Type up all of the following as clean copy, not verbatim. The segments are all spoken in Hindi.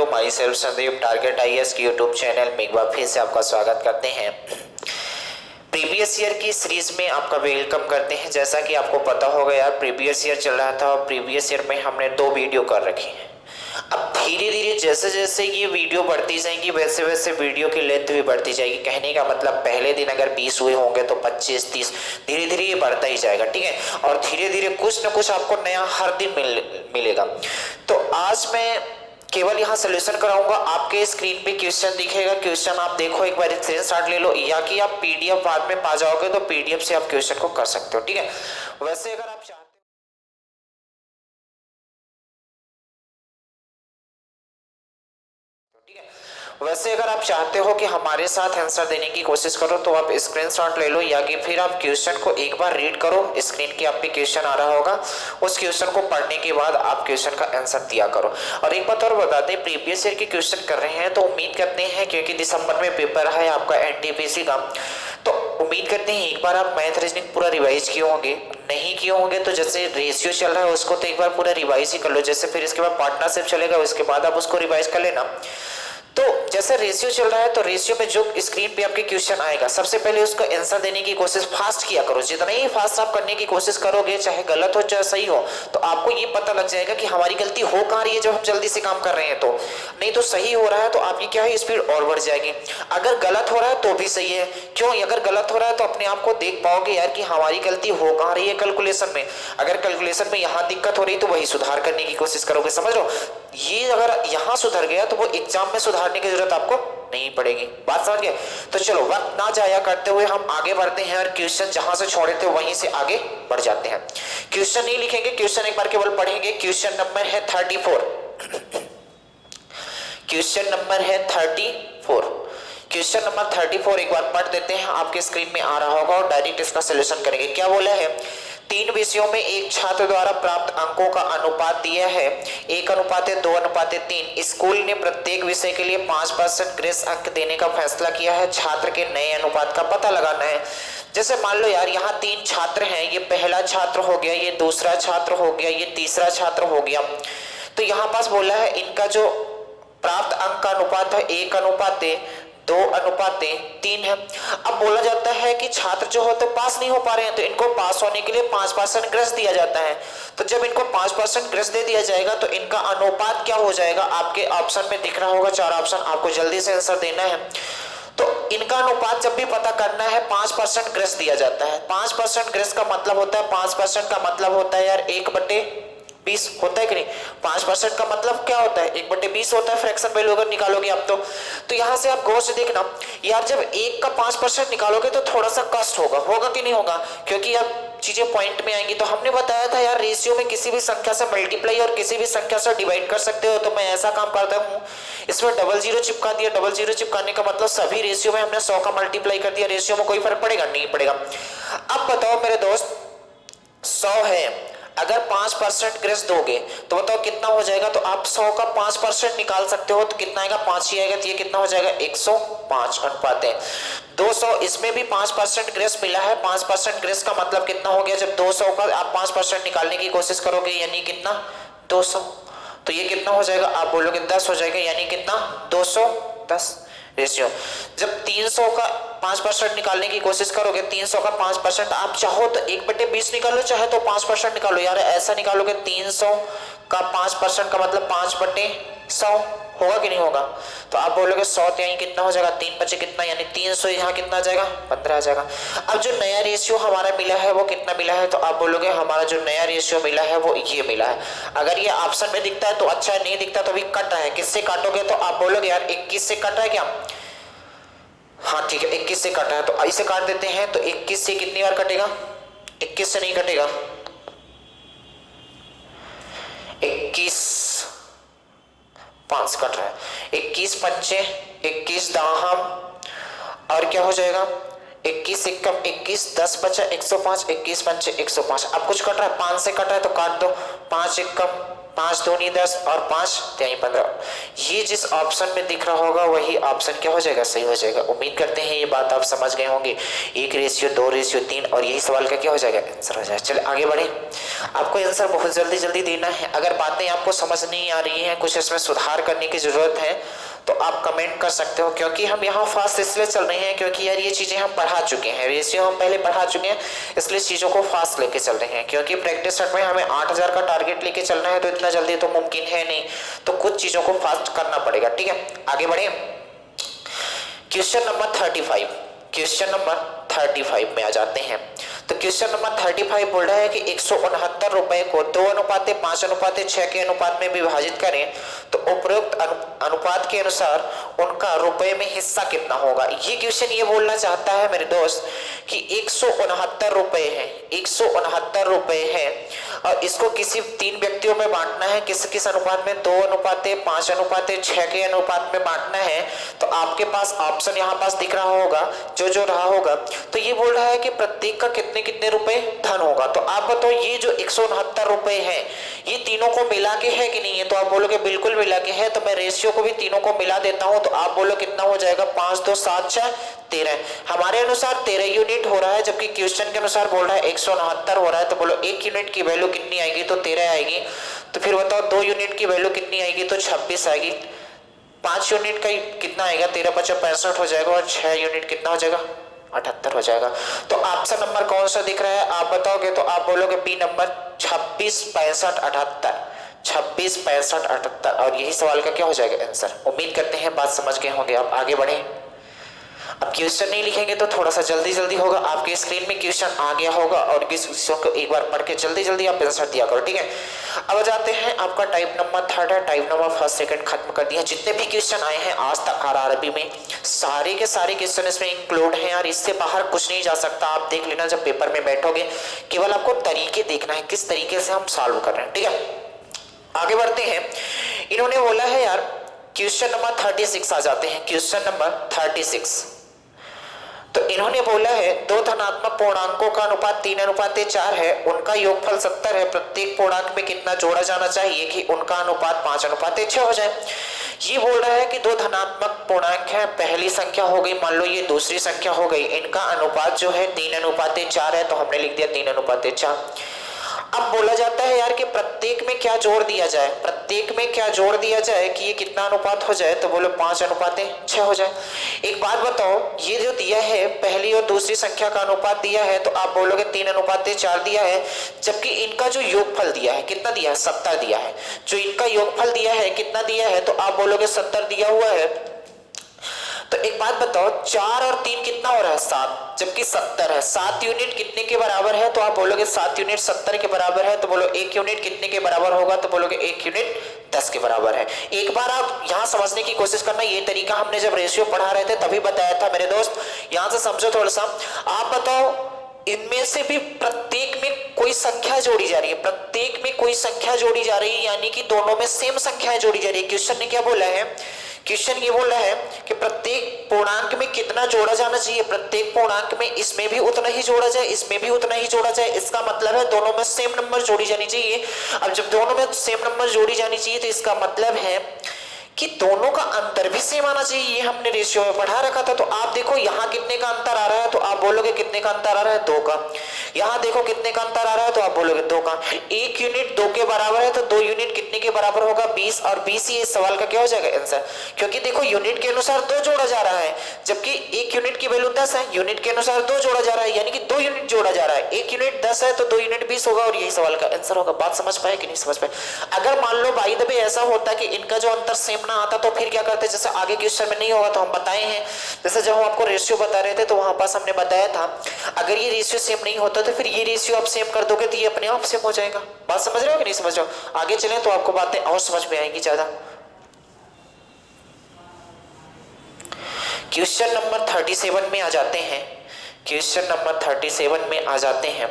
To myself Sandeep target IAS की यूट्यूब चैनल में एक बार फिर से आपका स्वागत करते हैं। प्रीवियस ईयर की सीरीज में आपका वेलकम करते हैं। जैसा कि आपको पता होगा यार, प्रीवियस ईयर चल रहा था और प्रीवियस ईयर में हमने 2 वीडियो कर रखी हैं। अब धीरे धीरे जैसे जैसे ये वीडियो बढ़ती जाएंगी वैसे वैसे वीडियो की लेंथ भी बढ़ती जाएगी। कहने का मतलब पहले दिन अगर 20 हुए होंगे तो 25, 30 धीरे धीरे ये बढ़ता ही जाएगा, ठीक है। और धीरे धीरे कुछ ना कुछ आपको नया हर दिन मिलेगा। तो आज मैं केवल यहाँ सोल्यूशन कराऊंगा। आपके स्क्रीन पे क्वेश्चन दिखेगा, क्वेश्चन आप देखो, एक बार स्क्रीनशॉट ले लो, या कि आप पीडीएफ बाद में पा जाओगे तो पीडीएफ से आप क्वेश्चन को कर सकते हो, ठीक है। वैसे अगर आप चाहते हो कि हमारे साथ आंसर देने की कोशिश करो तो आप स्क्रीनशॉट ले लो, या कि फिर आप क्वेश्चन को एक बार रीड करो। स्क्रीन की आप पे क्वेश्चन आ रहा होगा, उस क्वेश्चन को पढ़ने के बाद आप क्वेश्चन का आंसर दिया करो। और एक बात और बता दें, प्रीवियस ईयर के क्वेश्चन कर रहे हैं तो उम्मीद करते हैं, क्योंकि दिसंबर में पेपर है आपका एनटीपीसी का, तो उम्मीद करते हैं एक बार आप मैथ रीजनिंग पूरा रिवाइज किए होंगे। नहीं किए होंगे तो जैसे रेशियो चल रहा है उसको तो एक बार पूरा रिवाइज ही कर लो। जैसे फिर इसके बाद पार्टनरशिप चलेगा, उसके बाद आप उसको रिवाइज कर लेना। तो जैसे रेशियो चल रहा है तो रेशियो पे जो स्क्रीन पे आपके क्वेश्चन आएगा, सबसे पहले उसका आंसर देने की कोशिश फास्ट किया करो। जितना ही फास्ट आप करने की कोशिश करोगे, चाहे गलत हो चाहे सही हो, तो आपको ये पता लग जाएगा कि हमारी गलती हो कहाँ रही है जब हम जल्दी से काम कर रहे हैं। तो नहीं तो सही हो रहा है तो आपकी क्या है, स्पीड और बढ़ जाएगी। अगर गलत हो रहा है तो भी सही है, क्यों? अगर गलत हो रहा है तो अपने आप को देख पाओगे यार कि हमारी गलती हो कहाँ रही है कैलकुलेशन में। अगर कैलकुलेशन में यहाँ दिक्कत हो रही तो वही सुधार करने की कोशिश करोगे, समझ लो। ये अगर यहाँ सुधर गया तो वो एग्जाम में सुधारने की जरूरत आपको नहीं पड़ेगी। बात समझ गए? तो चलो वक्त ना जाया करते हुए हम आगे बढ़ते हैं और क्वेश्चन जहां से छोड़े थे वहीं से आगे बढ़ जाते हैं। क्वेश्चन नहीं लिखेंगे, क्वेश्चन एक बार केवल पढ़ेंगे। क्वेश्चन नंबर है 34। क्वेश्चन नंबर है 34। क्वेश्चन नंबर 34 एक बार पढ़ देते हैं, आपके स्क्रीन में आ रहा होगा और डायरेक्ट इसका सॉल्यूशन करेंगे। क्या बोला है? 3 विषयों में एक छात्र द्वारा प्राप्त अंकों का अनुपात दिया है 1:2:3। स्कूल ने प्रत्येक विषय के लिए 5% ग्रेस अंक देने का फैसला किया है। छात्र के नए अनुपात का पता लगाना है। जैसे मान लो यार, यहाँ 3 छात्र हैं, ये पहला छात्र हो गया, ये दूसरा छात्र हो गया, ये तीसरा छात्र हो गया। तो यहाँ पास बोला है इनका जो प्राप्त अंक का अनुपात है 1:2:3 है। अब बोला जाता है कि छात्र जो होते पास नहीं हो पा रहे हैं, तो इनको पास होने के लिए 5% ग्रेस दिया जाता है। तो जब इनको 5% ग्रेस दे दिया जाएगा तो इनका अनुपात क्या हो जाएगा? आपके ऑप्शन में दिख रहा होगा 4 ऑप्शन, आपको जल्दी से आंसर देना है। तो इनका अनुपात जब भी पता करना है 5% ग्रेस दिया जाता है। 5% ग्रेस का मतलब होता है, 5% का मतलब होता है यार 1/20 होता है कि नहीं? 5% का मतलब क्या होता है? 1/20 होता है। फ्रैक्शन वैल्यू अगर निकालोगे आप तो यहां से आप गौर से देखना यार, जब 1 का 5% निकालोगे तो थोड़ा सा कष्ट होगा कि नहीं होगा? क्योंकि अब चीजें पॉइंट में आएंगी। तो हमने बताया था यार, रेशियो में किसी भी संख्या से मल्टीप्लाई और किसी भी संख्या से डिवाइड कर सकते हो। तो मैं ऐसा काम करता हूँ, इसमें 00 चिपका दिया। 00 चिपकाने का मतलब सभी रेशियो में हमने 100 का मल्टीप्लाई कर दिया। रेशियो में कोई फर्क पड़ेगा? नहीं पड़ेगा। अब बताओ मेरे दोस्त, 100 है, अगर 5% ग्रेस दोगे तो बताओ कितना हो जाएगा? तो आप 100 का 5% निकाल सकते हो तो कितना आएगा? 5 ही आएगा। तो ये कितना हो जाएगा? 105 अनुपात है 200। इसमें भी 5% ग्रेस मिला है। 5% ग्रेस का मतलब कितना हो गया? जब 200 का आप 5% निकालने की कोशिश करोगे, यानी कितना? 200। तो ये कितना हो जाएगा? आप बोलोगे 10 हो जाएगा, यानी कितना? 210 रेशियो। जब 300 का 5% निकालने की कोशिश करोगे, 300 का 5%, आप चाहो तो 1/20 निकालो, चाहे तो 5% निकालो। यार ऐसा निकालोगे 300 का 5% का मतलब 5/100 होगा कि नहीं होगा? तो आप बोलोगे 100, तो यहीं कितना हो जाएगा? 3 बचे कितना, यानी 300, यहाँ कितना आ जाएगा? 15 आ जाएगा। अब जो नया रेशियो हमारा मिला है वो कितना मिला है? तो आप बोलोगे हमारा जो नया रेशियो मिला है वो ये मिला है। अगर ये ऑप्शन में दिखता है तो अच्छा है, नहीं दिखता तो अभी कट है। किससे काटोगे? तो आप बोलोगे यार 21 से कट है क्या? हाँ ठीक है, 21 से कटा है तो इसे काट देते हैं। तो 21 से कितनी बार कटेगा? 21 से नहीं कटेगा। 21 5 कट रहा है। 21 पंचे 21 दाहम, और क्या हो जाएगा? 21 एकम 21, 10 बचा 105, 21 पंचे 105। अब कुछ कट रहा है, 5 से कट रहा है तो काट दो। 5 एकम 5 दूनी 10 और 5 तिहाई 15। ये जिस ऑप्शन में दिख रहा होगा वही ऑप्शन क्या हो जाएगा, सही हो जाएगा। उम्मीद करते हैं ये बात आप समझ गए होंगे। 1:2:3 और यही सवाल का क्या हो जाएगा, आंसर हो जाएगा। चलिए आगे बढ़े। आपको आंसर बहुत जल्दी जल्दी देना है। अगर बातें आपको समझ नहीं आ रही हैं, कुछ इसमें सुधार करने की जरूरत है तो आप कमेंट कर सकते हो, क्योंकि हम यहाँ फास्ट इसलिए चल रहे हैं क्योंकि यार ये चीजें हम पढ़ा चुके हैं, रेशियो हम पहले पढ़ा चुके हैं, इसलिए चीजों को फास्ट लेके चल रहे हैं। क्योंकि प्रैक्टिस सेट में हमें 8000 का टारगेट लेके चलना है तो इतना जल्दी तो मुमकिन है नहीं, तो कुछ चीजों को फास्ट करना पड़ेगा। ठीक है, आगे बढ़े। क्वेश्चन नंबर 35, क्वेश्चन नंबर 35 में आ जाते हैं। तो क्वेश्चन नंबर 35 बोल रहा है कि 169 रुपए को 2:5:6 के अनुपात में विभाजित करें तो उपरोक्त अनुपात के अनुसार उनका रुपए में हिस्सा कितना होगा। ये क्वेश्चन ये बोलना चाहता है मेरे दोस्त कि 169 रुपए है, 169 रुपए है और इसको किसी 3 व्यक्तियों में बांटना है। किस अनुपात में, 2:5:6 के अनुपात में बांटना है। तो आपके पास ऑप्शन यहाँ पास दिख रहा होगा, जो रहा होगा। तो ये बोल रहा है कि प्रत्येक का कितने रुपए धन होगा। तो आप बताओ ये जो 169 रुपए है ये तीनों को मिला के है कि नहीं है। तो आप बोलोगे बिल्कुल मिला के है। तो मैं रेशियो को भी तीनों को मिला देता हूं। तो आप बोलो कितना हो जाएगा, 5 2 7 6 13। हमारे अनुसार 13 यूनिट हो रहा है, जबकि क्वेश्चन के अनुसार बोल रहा है 169 हो रहा है। तो बोलो 1 यूनिट की वैल्यू कितनी आएगी, तो 13 आएगी। तो फिर बताओ 2 यूनिट की वैल्यू कितनी आएगी, तो 26 आएगी। 5 यूनिट का कितना आएगा, 13 × 5 = 65 हो जाएगा और 6 यूनिट कितना हो जाएगा, 78 हो जाएगा। तो ऑप्शन नंबर कौन सा दिख रहा है आप बताओगे। तो आप बोलोगे बी नंबर 26 65 78, 26 65 78 और यही सवाल का क्या हो जाएगा आंसर। उम्मीद करते हैं बात समझ गए होंगे। आप आगे बढ़े। अब क्वेश्चन नहीं लिखेंगे तो थोड़ा सा जल्दी होगा। आपके स्क्रीन में क्वेश्चन आ गया होगा और इस क्वेश्चन को एक बार पढ़ के जल्दी आप आंसर दिया करो। ठीक है, अब जाते हैं आपका टाइप नंबर 3 है। टाइप नंबर 1 2 खत्म कर दिया। जितने भी क्वेश्चन आए हैं आज तक आरआरबी में सारे के सारे क्वेश्चन इसमें इंक्लूड हैं और इससे बाहर कुछ नहीं जा सकता। आप देख लेना जब पेपर में बैठोगे, केवल आपको तरीके देखना है किस तरीके से हम सॉल्व कर रहे हैं। ठीक है, आगे बढ़ते हैं। इन्होंने बोला है यार क्वेश्चन नंबर 36 आ जाते हैं। क्वेश्चन नंबर 36 तो इन्होंने बोला है दो धनात्मक पूर्णांकों का अनुपात 3:4 है, उनका योगफल 70 है। प्रत्येक पूर्णांक में कितना जोड़ा जाना चाहिए कि उनका अनुपात 5:6 हो जाए। ये बोल रहा है कि दो धनात्मक पूर्णांक है, पहली संख्या हो गई, मान लो ये दूसरी संख्या हो गई, इनका अनुपात जो है 3:4 है। तो हमने लिख दिया 3:4। अब बोला जाता है यार कि प्रत्येक में क्या जोड़ दिया जाए, प्रत्येक में क्या जोड़ दिया जाए कि ये कितना अनुपात हो जाए। तो बोलो 5:6 हो जाए। एक बात बताओ, ये जो दिया है पहली और दूसरी संख्या का अनुपात दिया है, तो आप बोलोगे 3:4 दिया है, जबकि इनका जो योगफल दिया है कितना दिया है, 70 दिया है। जो इनका योगफल दिया है कितना दिया है, तो आप बोलोगे 70 दिया हुआ है। तो एक बात बताओ, 4 और 3 कितना हो रहा है, 7, जबकि 70 है। 7 यूनिट कितने के बराबर है, तो आप बोलोगे 7 यूनिट 70 के बराबर है। तो बोलो 1 यूनिट कितने के बराबर होगा, तो बोलोगे 1 यूनिट 10 के बराबर है। एक बार आप यहाँ समझने की कोशिश करना, ये तरीका हमने जब रेशियो पढ़ा रहे थे तभी बताया था मेरे दोस्त। यहाँ से समझो थोड़ा सा। आप बताओ इनमें से भी प्रत्येक में कोई संख्या जोड़ी जा रही है, प्रत्येक में कोई संख्या जोड़ी जा रही है, यानी कि दोनों में सेम संख्याएं जोड़ी जा रही है। क्वेश्चन ने क्या बोला है, क्वेश्चन ये बोल रहा है कि प्रत्येक पूर्णांक में कितना जोड़ा जाना चाहिए। प्रत्येक पूर्णांक में इसमें भी उतना ही जोड़ा जाए, इसमें भी उतना ही जोड़ा जाए। इसका मतलब है दोनों में सेम नंबर जोड़ी जानी चाहिए। अब जब दोनों में सेम नंबर जोड़ी जानी चाहिए तो इसका मतलब है कि दोनों का अंतर भी सेम आना चाहिए। ये हमने रेशियो में पढ़ा रखा था। तो आप देखो यहाँ कितने का अंतर आ रहा है, तो आप बोलोगे कितने का अंतर आ रहा है, 2 का। यहाँ देखो कितने का अंतर आ रहा है, तो आप बोलोगे 2 का। 1 यूनिट 2 के बराबर है, तो 2 यूनिट कितने के बराबर होगा, 20। और 20 ही इस सवाल का क्या हो जाएगा आंसर, क्योंकि देखो यूनिट के अनुसार 2 जोड़ा जा रहा है, जबकि 1 यूनिट की वैल्यू 10 है। यूनिट के अनुसार 2 जोड़ा जा रहा है, यानी कि 2 यूनिट जोड़ा जा रहा है। 1 यूनिट 10 है तो 2 यूनिट 20 होगा और यही सवाल का आंसर होगा। बात समझ पाए कि नहीं समझ पाए। अगर मान लो बाय द वे ऐसा होता कि इनका जो अंतर सेम ना आता, तो फिर क्या करते, जैसे आगे क्वेश्चन में नहीं होगा तो हम बताए हैं। जैसे जब हम आपको रेशियो बता रहे थे तो वहां पास हमने बताया था अगर ये रेशियो सेम नहीं होता तो फिर ये रेशियो आप सेम कर दोगे तो ये अपने आप सेम हो जाएगा। बात समझ रहे हो कि नहीं समझ रहे हो। आगे चलें तो आपको बातें और समझ में आएंगी ज्यादा। क्वेश्चन नंबर 37 में आ जाते हैं। क्वेश्चन नंबर 37 में आ जाते हैं।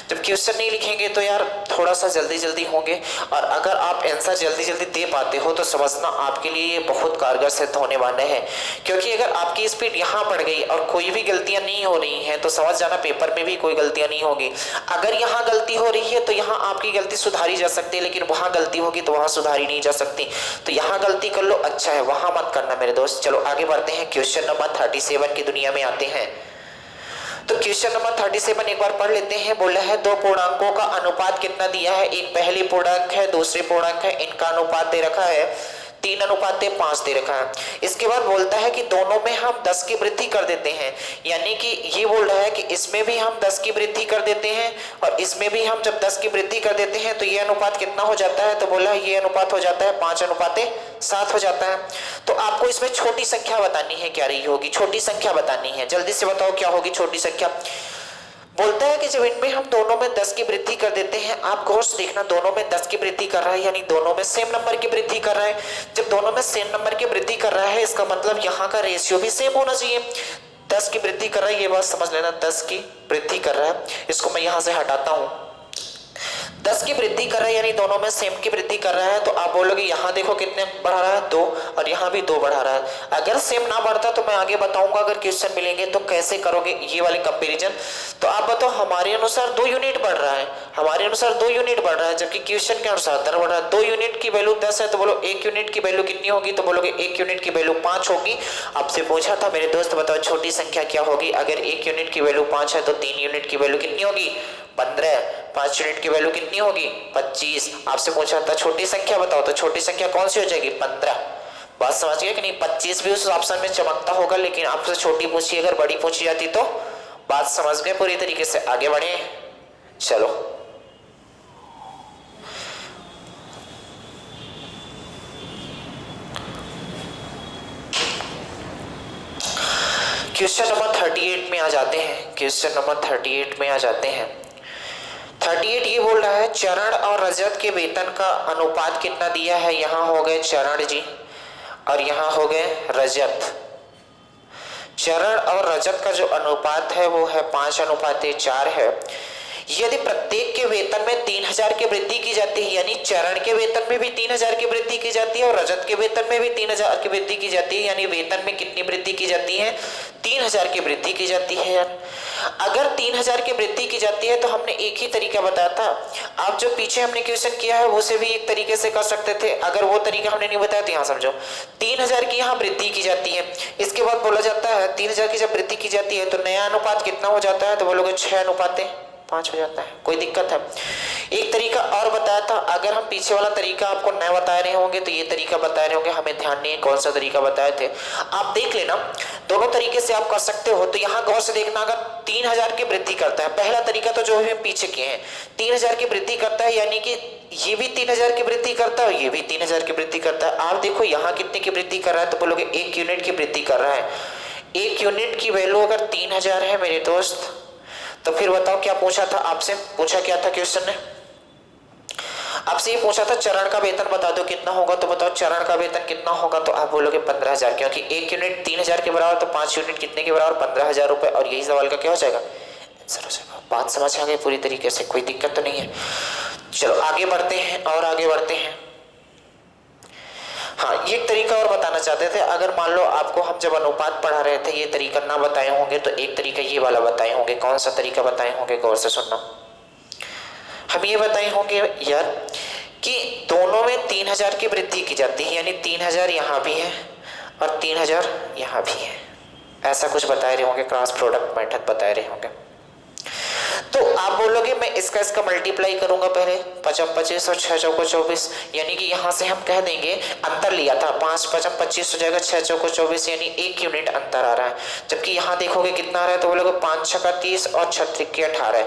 जब क्वेश्चन नहीं लिखेंगे तो यार थोड़ा सा जल्दी जल्दी होंगे, और अगर आप आंसर जल्दी जल्दी दे पाते हो तो समझना आपके लिए ये बहुत कारगर सिद्ध होने वाले हैं। क्योंकि अगर आपकी स्पीड यहाँ बढ़ गई और कोई भी गलतियां नहीं हो रही हैं तो समझ जाना पेपर में भी कोई गलतियां नहीं होगी। अगर यहाँ गलती हो रही है तो यहाँ आपकी गलती सुधारी जा सकती है, लेकिन वहाँ गलती होगी तो वहाँ सुधारी नहीं जा सकती। तो यहाँ गलती कर लो, अच्छा है, वहाँ मत करना मेरे दोस्त। चलो आगे बढ़ते हैं, क्वेश्चन नंबर 37 की दुनिया में आते हैं। तो क्वेश्चन नंबर 37 एक बार पढ़ लेते हैं। बोला है दो पूर्णांकों का अनुपात कितना दिया है, एक पहली पूर्णांक है दूसरी पूर्णांक है, इनका अनुपात दे रखा है 3:5 दे रखा है। इसके बाद बोलता है कि दोनों में हम 10 की वृद्धि कर देते हैं, यानी कि ये बोल रहा है कि इसमें भी हम 10 की वृद्धि कर देते हैं और इसमें भी हम जब 10 की वृद्धि कर देते हैं तो ये अनुपात कितना हो जाता है, तो बोला है ये अनुपात हो जाता है 5:7 हो जाता है। तो आपको इसमें छोटी संख्या बतानी है, क्या रही होगी, छोटी संख्या बतानी है। जल्दी से बताओ क्या होगी छोटी संख्या। बोलता है कि जब इनमें हम दोनों में 10 की वृद्धि कर देते हैं, आप गौर से देखना दोनों में 10 की वृद्धि कर रहा है, यानी दोनों में सेम नंबर की वृद्धि कर रहा है। जब दोनों में सेम नंबर की वृद्धि कर रहा है इसका मतलब यहाँ का रेशियो भी सेम होना चाहिए। 10 की वृद्धि कर रहा है, ये बात समझ लेना, 10 की वृद्धि कर रहा है, इसको मैं यहाँ से हटाता हूँ। 10 की वृद्धि कर रहा है यानी दोनों में सेम की वृद्धि कर रहा है। तो आप बोलोगे यहाँ देखो कितने बढ़ा रहा है, 2, और यहाँ भी 2 बढ़ा रहा है। अगर सेम ना बढ़ता तो मैं आगे बताऊंगा अगर क्वेश्चन मिलेंगे तो कैसे करोगे ये वाले कंपैरिजन। तो आप बताओ हमारे अनुसार 2 यूनिट बढ़ रहा है, हमारे अनुसार 2 यूनिट बढ़ रहा है, जबकि क्वेश्चन के अनुसार 10 बढ़ रहा है। 2 यूनिट की वैल्यू 10 है तो बोलो 1 यूनिट की वैल्यू कितनी होगी, तो बोलोगे 1 यूनिट की वैल्यू 5 होगी। आपसे पूछा था मेरे दोस्त बताओ छोटी संख्या क्या होगी, अगर 1 यूनिट की वैल्यू 5 है तो 3 यूनिट की वैल्यू कितनी होगी, 15, 5 यूनिट की वैल्यू कितनी होगी, 25। आपसे पूछा था छोटी संख्या बताओ, तो छोटी संख्या कौन सी हो जाएगी, 15। बात समझ गए कि नहीं। 25 भी उस ऑप्शन में चमकता होगा, लेकिन आपसे छोटी पूछी अगर बड़ी पूछी जाती तो बात समझ गए पूरी तरीके से। आगे बढ़े, चलो क्वेश्चन नंबर 38 में आ जाते हैं। क्वेश्चन नंबर 38 में आ जाते हैं। 38 ये बोल रहा है चरण और रजत के वेतन का अनुपात कितना दिया है। यहाँ हो गए चरण जी और यहाँ हो गए रजत। चरण और रजत का जो अनुपात है वो है 5:4 है। यदि प्रत्येक के वेतन में 3000 की वृद्धि की जाती है, यानी चरण के वेतन में भी 3000 की वृद्धि की जाती है और रजत के वेतन में भी 3000 की वृद्धि की जाती है, यानी वेतन में कितनी वृद्धि की जाती है, 3000 की वृद्धि की जाती है। यार अगर 3000 की वृद्धि की जाती है तो हमने एक ही तरीका बताया था। आप जो पीछे हमने क्वेश्चन किया है उसे भी एक तरीके से कर सकते थे, अगर वो तरीका हमने नहीं बताया तो यहाँ समझो 3000 की यहाँ वृद्धि की जाती है। इसके बाद बोला जाता है 3000 की जब वृद्धि की जाती है तो नया अनुपात कितना हो जाता है, तो बोलोगे 6:5 हो जाता है। कोई दिक्कत है। एक तरीका और बताया था, अगर हम पीछे वाला तरीका आपको नया बता रहे होंगे तो ये तरीका बता रहे होंगे, हमें ध्यान नहीं है कौन सा तरीका बताए थे। आप देख लेना दोनों तरीके से आप कर सकते हो। तो यहाँ गौर से देखना, अगर 3000 की वृद्धि करता है, पहला तरीका तो जो भी हम पीछे किए हैं 3000 की वृद्धि करता है, यानी कि ये भी 3000 की वृद्धि करता है और ये भी 3000 की वृद्धि करता है। आप देखो यहाँ कितने की वृद्धि कर रहा है, तो बोलोगे 1 यूनिट की वृद्धि कर रहा है। 1 यूनिट की वैल्यू अगर 3000 है मेरे दोस्त, तो फिर बताओ क्या पूछा था आपसे, पूछा क्या था क्वेश्चन ने, आपसे ये पूछा था चरण का वेतन बता दो कितना होगा। तो बताओ चरण का वेतन कितना होगा, तो आप बोलोगे 15,000, क्योंकि 1 यूनिट 3000 के बराबर, तो 5 यूनिट कितने के बराबर, 15,000 रुपए। और यही सवाल का क्या हो जाएगा आंसर हो जाएगा। बात समझ आ गई पूरी तरीके से, कोई दिक्कत तो नहीं है। चलो आगे बढ़ते हैं और आगे बढ़ते हैं। हाँ, ये तरीका और बताना चाहते थे, अगर मान लो आपको हम जब अनुपात पढ़ा रहे थे ये तरीका ना बताए होंगे तो एक तरीका ये वाला बताए होंगे। कौन सा तरीका बताए होंगे, गौर से सुनना। हम ये बताए होंगे यार कि दोनों में 3000 की वृद्धि की जाती है, यानी 3000 यहाँ भी है और 3000 यहाँ भी है, ऐसा कुछ बताए रहे होंगे, क्रॉस प्रोडक्ट मेथड बताए रहे होंगे। तो आप बोलोगे मैं इसका मल्टीप्लाई करूंगा पहले, 5×5 और 6×4 यानी कि यहाँ से हम कह देंगे अंतर लिया था, 5×5 हो जाएगा, 6×4 यानी 1 यूनिट अंतर आ रहा है। जबकि यहाँ देखोगे कितना आ रहा है, तो बोलोगे 5×6 30 और 6×3 18।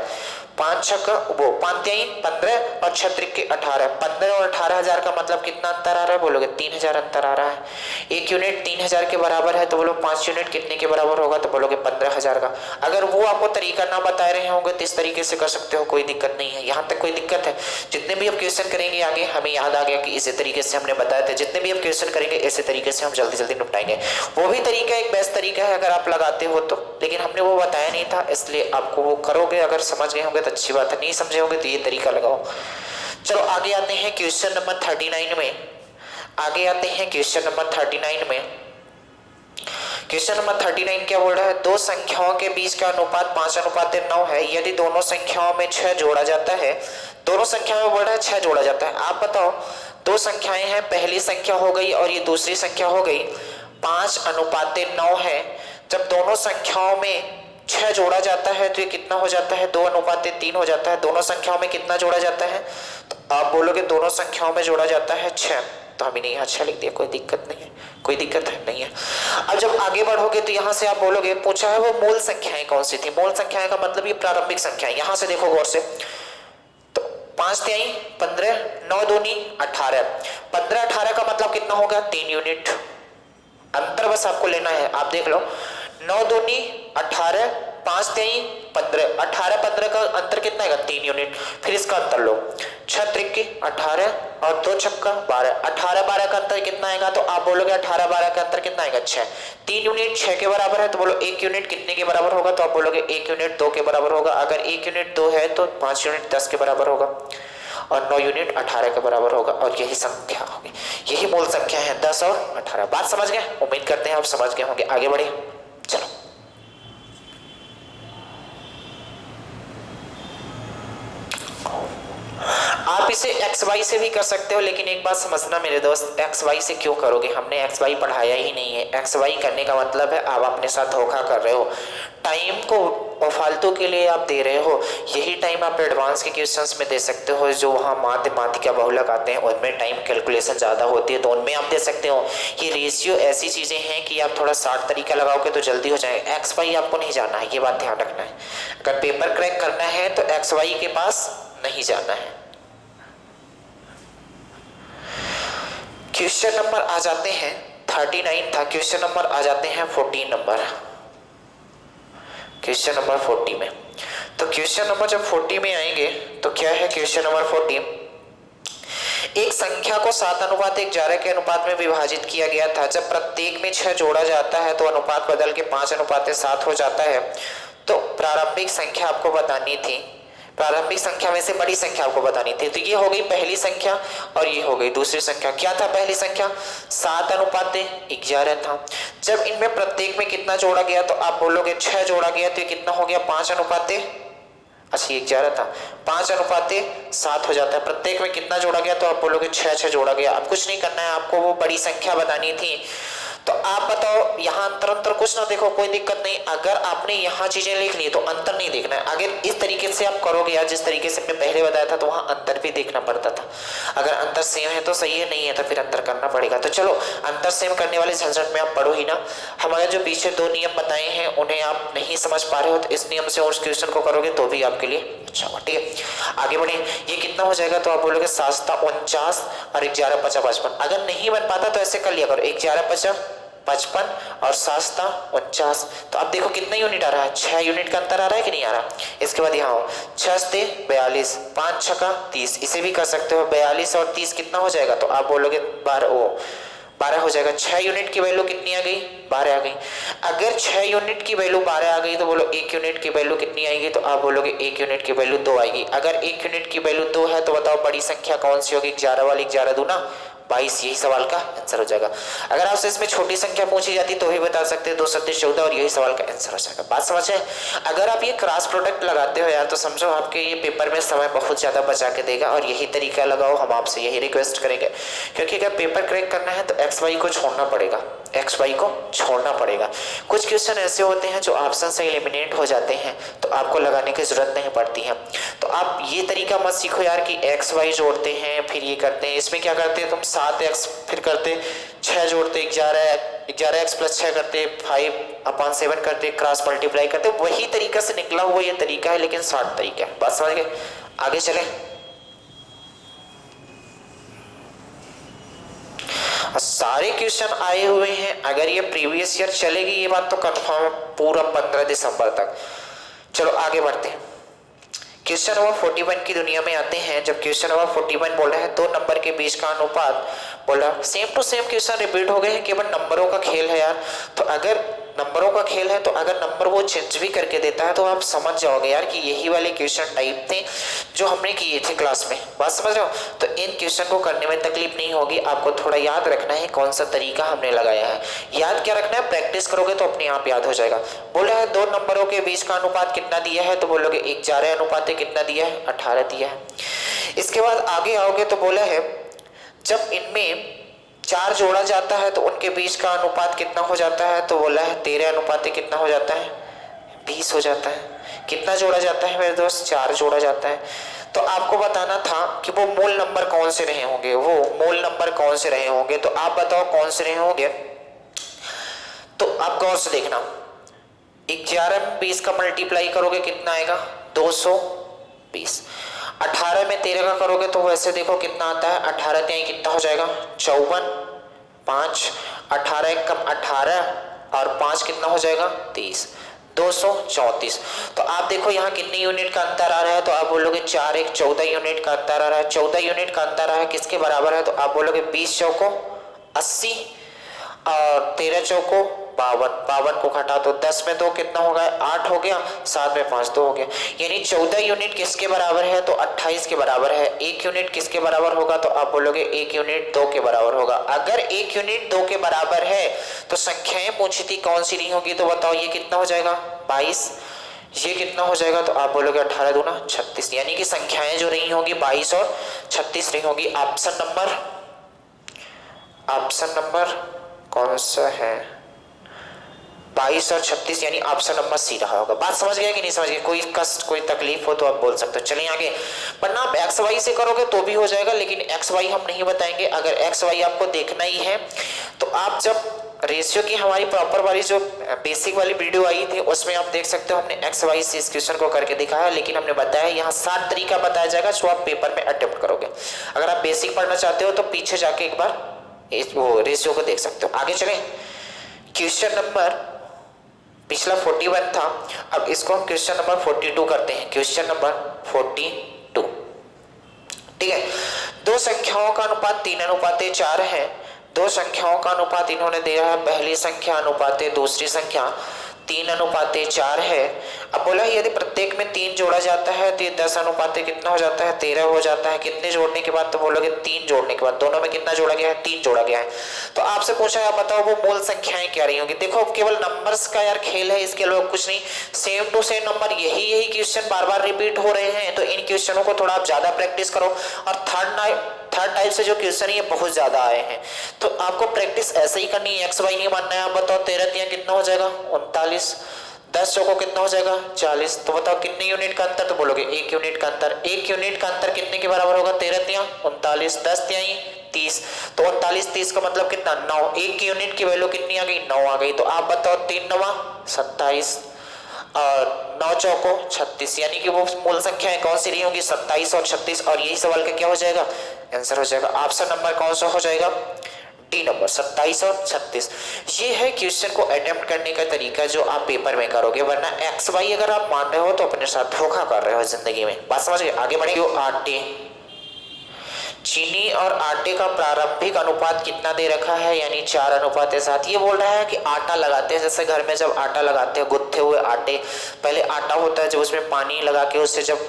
5 छक्का वो 5 तिहाई 15 और 6 त्रिक के 18। 15 और 18,000 का मतलब कितना अंतर आ रहा है बोलोगे? 3,000 अंतर आ रहा है। एक यूनिट 3,000 के बराबर है तो बोलो 5 यूनिट कितने के बराबर होगा? तो बोलोगे 15,000 का। अगर वो आपको तरीका ना बता रहे होंगे तो इस तरीके से कर सकते हो, कोई दिक्कत नहीं है। यहाँ तक कोई दिक्कत है? जितने भी अब क्वेश्चन करेंगे आगे हमें याद आ गया कि इसी तरीके से हमने बताया था। जितने भी अब क्वेश्चन करेंगे ऐसे तरीके से हम जल्दी जल्दी निपटाएंगे। वो भी तरीका एक बेस्ट तरीका है अगर आप लगाते हो तो, लेकिन हमने वो बताया नहीं था इसलिए आपको वो करोगे। अगर समझ गए होंगे तो अच्छी बात है, नहीं समझे होंगे तो ये तरीका लगाओ। चलो आगे आते हैं क्वेश्चन नंबर 39 में। आगे आते हैं क्वेश्चन नंबर 39 में। क्वेश्चन नंबर 39 क्या बोल रहा है? दो संख्याओं के बीच का अनुपात 5:9 है। यदि दोनों संख्याओं में 6 जोड़ा जाता है, दोनों संख्याओं में बोल रहा है 6 जोड़ा जाता है। आप बताओ, दो संख्याएं हैं, पहली संख्या हो गई और ये दूसरी संख्या हो गई, 5:9 है। जब दोनों संख्याओं में 6 जोड़ा जाता है तो ये कितना हो जाता है? 2:3 हो जाता है। दोनों संख्याओं में कितना जोड़ा जाता है? तो आप बोलोगे दोनों संख्याओं में जोड़ा जाता है 6, तो हमने यहाँ 6 लिख दिया, कोई दिक्कत नहीं है। कोई दिक्कत है नहीं है। अब जब आगे बढ़ोगे तो यहाँ से आप बोलोगे, पूछा है वो मूल संख्याएं कौन सी थी? मूल संख्याएं का मतलब ये प्रारंभिक संख्याएं। यहाँ से देखो गौर से, तो 5 तिहाई 15, 9 दूनी 18। 15-18 का मतलब कितना होगा? 3 यूनिट। अंतर बस आपको लेना है, आप देख लो, 9 दूनी 18, 5 तिहाई 15, 18-15 का अंतर कितना है? 3 यूनिट। फिर इसका अंतर लो, 6 त्रिक 18 और 2 छक्का 12। 18-12 का अंतर कितना आएगा? तो आप बोलोगे 18-12 का अंतर कितना आएगा? 6। 3 यूनिट 6 के बराबर है तो बोलो 1 यूनिट कितने के बराबर होगा? तो आप बोलोगे 1 यूनिट 2 के बराबर होगा। अगर 1 यूनिट 2 है तो 5 यूनिट 10 के बराबर होगा और 9 यूनिट 18 के बराबर होगा। और यही संख्या होगी, यही मूल संख्या है 10 और 18। बात समझ गए? उम्मीद करते हैं आप समझ गए होंगे। आगे बढ़े, चलो। आप इसे एक्स वाई से भी कर सकते हो, लेकिन एक बात समझना मेरे दोस्त, एक्स वाई से क्यों करोगे? हमने एक्स वाई पढ़ाया ही नहीं है। एक्स वाई करने का मतलब है आप अपने साथ धोखा कर रहे हो, टाइम को फालतू के लिए आप दे रहे हो। यही टाइम आप एडवांस के क्वेश्चंस में दे सकते हो, जो वहाँ माध्यमातिका बहुलक आते हैं उनमें टाइम कैलकुलेशन ज़्यादा होती है, तो उनमें आप दे सकते हो। ये रेशियो ऐसी चीज़ें हैं कि आप थोड़ा शार्ट तरीका लगाओगे तो जल्दी हो जाएगा। एक्स वाई आपको नहीं जाना है, ये बात ध्यान रखना है। अगर पेपर क्रैक करना है तो एक्स वाई के पास नहीं जाना है। क्वेश्चन नंबर आ जाते हैं 39 था, क्वेश्चन नंबर आ जाते हैं 14 नंबर। क्वेश्चन नंबर 40 में, तो क्वेश्चन नंबर जब 40 में आएंगे तो क्या है क्वेश्चन नंबर 40? एक संख्या को 7:11 के अनुपात में विभाजित किया गया था। जब प्रत्येक में 6 जोड़ा जाता है तो अनुपात बदल के 5:7 हो जाता है। तो प्रारंभिक संख्या आपको बतानी थी, प्रारंभिक संख्या में से बड़ी संख्या आपको बतानी थी। तो ये हो गई पहली संख्या और ये हो गई दूसरी संख्या। क्या था पहली संख्या? 7:11 था। जब इनमें प्रत्येक में कितना जोड़ा गया? तो आप बोलोगे 6 जोड़ा गया, तो ये कितना हो गया? 5:11 था, 5:7 हो जाता है। प्रत्येक में कितना जोड़ा गया? तो आप बोलोगे 6 जोड़ा गया। अब कुछ नहीं करना है, आपको वो बड़ी संख्या बतानी थी। तो आप बताओ, यहाँ अंतर कुछ ना देखो, कोई दिक्कत नहीं। अगर आपने यहाँ चीजें लिख ली तो अंतर नहीं देखना है। अगर इस तरीके से आप करोगे या जिस तरीके से मैंने पहले बताया था तो वहाँ अंतर भी देखना पड़ता था। अगर अंतर सेम है तो सही है, नहीं है तो फिर अंतर करना पड़ेगा। तो चलो, अंतर सेम करने वाले झंझट में आप पढ़ो ही ना। हमारे जो पीछे 2 नियम बताए हैं उन्हें आप नहीं समझ पा रहे हो तो इस नियम से उस क्वेश्चन को करोगे तो भी आपके लिए अच्छा होगा। ठीक है, आगे बढ़े। ये कितना हो जाएगा? तो आप बोलोगे 7:49 और 11:50 55। अगर नहीं बन पाता तो ऐसे कर लिया करो, 11:50 55 और 7:49। तो अब देखो कितना यूनिट आ रहा है? 6 यूनिट का अंतर आ रहा है कि नहीं आ रहा? इसके बाद यहाँ 6 42, 5 6 30, इसे भी कर सकते हो। 42 और 30 कितना हो जाएगा? तो आप बोलोगे 12 हो जाएगा। 6 यूनिट की वैल्यू कितनी आ गई? 12 आ गई। अगर 6 यूनिट की वैल्यू 12 आ गई तो बोलो 1 यूनिट की वैल्यू कितनी आएगी? तो आप बोलोगे 1 यूनिट की वैल्यू 2 आएगी। अगर 1 यूनिट की वैल्यू 2 है तो बताओ बड़ी संख्या कौन सी होगी? 11 वाली, 11 दूना 22, यही सवाल का आंसर हो जाएगा। अगर आपसे इसमें छोटी संख्या पूछी जाती तो भी बता सकते हैं 2 7 14 और यही सवाल का आंसर हो जाएगा। बात समझ है? अगर आप ये क्रॉस प्रोडक्ट लगाते हो यार तो समझो आपके ये पेपर में समय बहुत ज्यादा बचा के देगा और यही तरीका लगाओ, हम आपसे यही रिक्वेस्ट करेंगे। क्योंकि अगर पेपर क्रैक करना है तो एक्स वाई को छोड़ना पड़ेगा, एक्स वाई को छोड़ना पड़ेगा। कुछ क्वेश्चन ऐसे होते हैं जो ऑप्शन से एलिमिनेट हो जाते हैं तो आपको लगाने की जरूरत नहीं पड़ती है। तो आप ये तरीका मत सीखो यार कि एक्स वाई जोड़ते हैं फिर ये करते हैं। इसमें क्या करते हैं तुम 7x, फिर करते 6 जोड़ते 11, 11x प्लस 6 करते 5/7 करते, क्रॉस मल्टीप्लाई करते। वही तरीका से निकला हुआ ये तरीका है, लेकिन शॉर्ट तरीका है। बात समझ गए? आगे चले। सारे क्वेश्चन आए हुए हैं, अगर ये प्रीवियस ईयर चलेगी ये बात तो कंफर्म है, पूरा 15 दिसंबर तक। चलो आगे बढ़ते हैं। क्वेश्चन नंबर 41 की दुनिया में आते हैं। जब क्वेश्चन नंबर 41 बोल रहे हैं 2 नंबर के बीच का अनुपात, बोला same to same question repeat हो गए हैं, केवल नंबरों का खेल है यार। तो अगर नंबरों का खेल है तो अगर नंबर वो चेंज भी करके देता है तो आप समझ जाओगे यार कि यही वाले क्वेश्चन टाइप थे जो हमने किए थे क्लास में। बात समझ रहे हो? तो इन क्वेश्चन को करने में तकलीफ नहीं होगी, आपको थोड़ा याद रखना है कौन सा तरीका हमने लगाया है। याद क्या रखना है, प्रैक्टिस करोगे तो अपने आप याद हो जाएगा। बोला है 2 नंबरों के बीच का अनुपात कितना दिया है, तो बोलोगे 11 अनुपात कितना दिया है, 18 दिया है। इसके बाद आगे आओगे तो बोला है जब इनमें 4 जोड़ा जाता है तो उनके बीच का अनुपात कितना हो जाता है, तो बोला है 13 अनुपात कितना हो जाता है, 20 हो जाता है। कितना जोड़ा जाता है मेरे दोस्त, 4 जोड़ा जाता है। तो आपको बताना था कि वो मूल नंबर कौन से रहे होंगे, वो मूल नंबर कौन से रहे होंगे। तो आप बताओ कौन से रहे होंगे। तो आप गौर से देखना, 11 में 20 का मल्टीप्लाई करोगे कितना आएगा, 220। 18 में 13 का करोगे तो वैसे देखो कितना आता है, 18 तिहाई कितना हो जाएगा, 54, 5, 18 एक कम 18 और 5 कितना हो जाएगा, 30, 234। तो आप देखो यहाँ कितनी यूनिट का अंतर आ रहा है, तो आप बोलोगे 4 एक 14 यूनिट का अंतर आ रहा है। 14 यूनिट का अंतर आ रहा है किसके बराबर है, तो आप बोलोगे 20 चौको 80 और 13 चौको 52, 52 को घटा तो 10 में 2 कितना हो गया, 8 हो गया, 7 में 5 2 हो गया। यानी 14 यूनिट किसके बराबर है, तो 28 के बराबर है। 1 यूनिट किसके बराबर होगा, तो आप बोलोगे 1 यूनिट 2 के बराबर होगा। अगर 1 यूनिट 2 के बराबर है तो संख्याएं पूछी थी कौन सी नहीं होगी, तो बताओ ये कितना हो जाएगा, 22, ये कितना हो जाएगा, तो आप बोलोगे 18 दूना 36। यानी कि संख्याएं जो रही होंगी 22 और 36 रही होंगी। ऑप्शन नंबर कौन सा है, 22 और 36, यानी ऑप्शन नंबर सी रहा होगा। बात समझ गया कि नहीं समझ गया? कोई कष्ट कोई तकलीफ हो तो आप बोल सकते हो। चलिए आगे, वरना आप एक्स वाई से करोगे तो भी हो जाएगा, लेकिन एक्स वाई हम नहीं बताएंगे। अगर एक्स वाई आपको देखना ही है तो आप जब रेशियो की हमारी प्रॉपर वाली जो बेसिक वाली वीडियो आई थी उसमें आप देख सकते हो, हमने एक्स वाई से इस क्वेश्चन को करके दिखाया। लेकिन हमने बताया यहाँ 7 तरीका बताया जाएगा जो आप पेपर में अटेम्प्ट करोगे। अगर आप बेसिक पढ़ना चाहते हो तो पीछे जाके एक बार वो रेशियो को देख सकते हो। आगे चलें, क्वेश्चन नंबर पिछला 41 था, अब इसको हम क्वेश्चन नंबर 42 करते हैं। क्वेश्चन नंबर 42, ठीक है। 2 संख्याओं का अनुपात 3:4 है। 2 संख्याओं का अनुपात इन्होंने दिया है, पहली संख्या अनुपात दूसरी संख्या 3:4 है। अब बोला यदि प्रत्येक में 3 जोड़ा जाता है तो ये 10 अनुपात कितना हो जाता है, 13 हो जाता है। कितने जोड़ने के बाद, तो बोलोगे 3 जोड़ने के बाद। दोनों में कितना जोड़ा गया है, 3 जोड़ा गया है। तो आपसे पूछा है, आप बताओ वो मूल संख्याएं क्या रही होंगी। देखो अब केवल नंबर्स का यार खेल है, इसके अलावा कुछ नहीं। सेम टू सेम नंबर, यही क्वेश्चन बार बार रिपीट हो रहे हैं, तो इन क्वेश्चनों को थोड़ा आप ज्यादा प्रैक्टिस करो। और थर्ड टाइप से जो क्वेश्चन ये बहुत ज्यादा आए हैं, तो आपको प्रैक्टिस ऐसे ही करनी है, एक्स वाई नहीं मानना है। आप बताओ 13 तिहाई कितना हो जाएगा, 39, 10 चौको कितना हो जाएगा, 40। तो बताओ कितने यूनिट का अंतर, तो बोलोगे 1 यूनिट का अंतर। 1 यूनिट का अंतर कितने के बराबर होगा, 13 तिहाई 39, 10 तिहाई 30। तो 39 30 का मतलब कितना, 9। 1 यूनिट की वैल्यू कितनी आ गई, 9 आ गई। तो आप बताओ 3 9 27 और 9 चौको 36, यानी कि वो मूल संख्याएं कौन सी रही होंगी, 27 और 36। और यही सवाल का क्या हो जाएगा, आंसर हो जाएगा। ऑप्शन नंबर कौन सा हो जाएगा, डी नंबर, 27 और 36। ये है क्वेश्चन को अटेम्प्ट करने का तरीका जो आप पेपर में करोगे। वरना एक्स वाई अगर आप मान रहे हो तो अपने साथ धोखा कर रहे हो जिंदगी में। बात समझ गए? आगे बढ़े। आटे, चीनी और आटे का प्रारंभिक अनुपात कितना दे रखा है, यानी 4:7। ये बोल रहा है कि आटा लगाते हैं, जैसे घर में जब आटा लगाते हैं, गुत्थे हुए आटे, पहले आटा होता है जब उसमें पानी लगा के उससे जब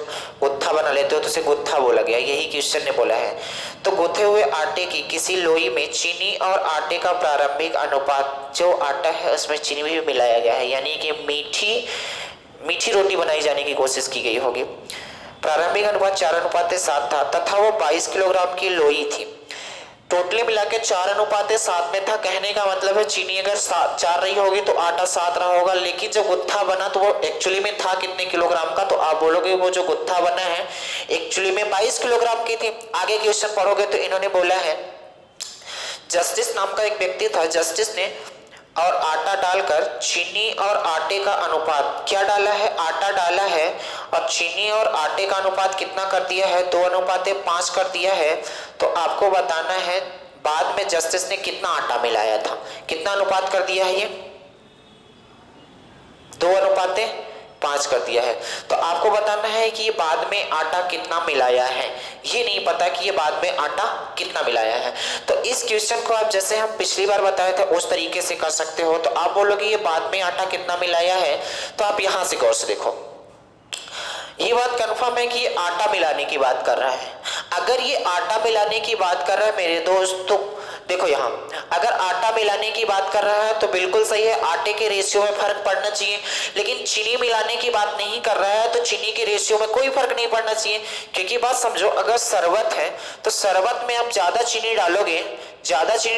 गुत्था बना लेते हो तो उसे गुत्था बोला गया। यही क्वेश्चन ने बोला है। तो गुथे हुए आटे की किसी लोई में चीनी और आटे का प्रारंभिक अनुपात, जो आटा है उसमें चीनी भी मिलाया गया है, यानी कि मीठी रोटी बनाई जाने की कोशिश की गई होगी। प्रारंभिक अनुपात 4:7 था तथा वो 22 किलोग्राम की लोई थी। टोटली मिला के 4:7 में था। कहने का मतलब है चीनी अगर 4 रही होगी तो आटा 7 रहा होगा, लेकिन जब गुत्था बना तो वो एक्चुअली में था कितने किलोग्राम का, तो आप बोलोगे वो जो गुत्था बना है एक्चुअली में 22 किलोग्राम की थी। आगे क्वेश्चन पढ़ोगे तो इन्होंने बोला है जस्टिस नाम का एक व्यक्ति था। जस्टिस ने और आटा डालकर चीनी और आटे का अनुपात क्या डाला है, आटा डाला है और चीनी और आटे का अनुपात कितना कर दिया है, 2:5 कर दिया है। तो आपको बताना है बाद में जस्टिस ने कितना आटा मिलाया था, कितना अनुपात कर दिया है, ये 2:5 कर दिया है। तो आपको बताना है कि ये बाद में आटा कितना मिलाया है, ये नहीं पता कि ये बाद में आटा कितना मिलाया है। तो इस क्वेश्चन को आप जैसे हम पिछली बार बताए थे उस तरीके से कर सकते हो। तो आप बोलोगे ये बाद में आटा कितना मिलाया है, तो आप यहां से गौर से देखो, ये बात कंफर्म है कि ये आटा मिलाने की बात कर रहा है। अगर ये आटा मिलाने की बात कर रहा है मेरे दोस्त, तो देखो यहाँ अगर आटा मिलाने की बात कर रहा है तो बिल्कुल सही है, आटे के रेशियो में फर्क पड़ना चाहिए। लेकिन चीनी मिलाने की बात नहीं कर रहा है तो चीनी के रेशियो में कोई फर्क नहीं पड़ना चाहिए। क्योंकि बात समझो, अगर शरबत है तो शरबत में आप ज्यादा चीनी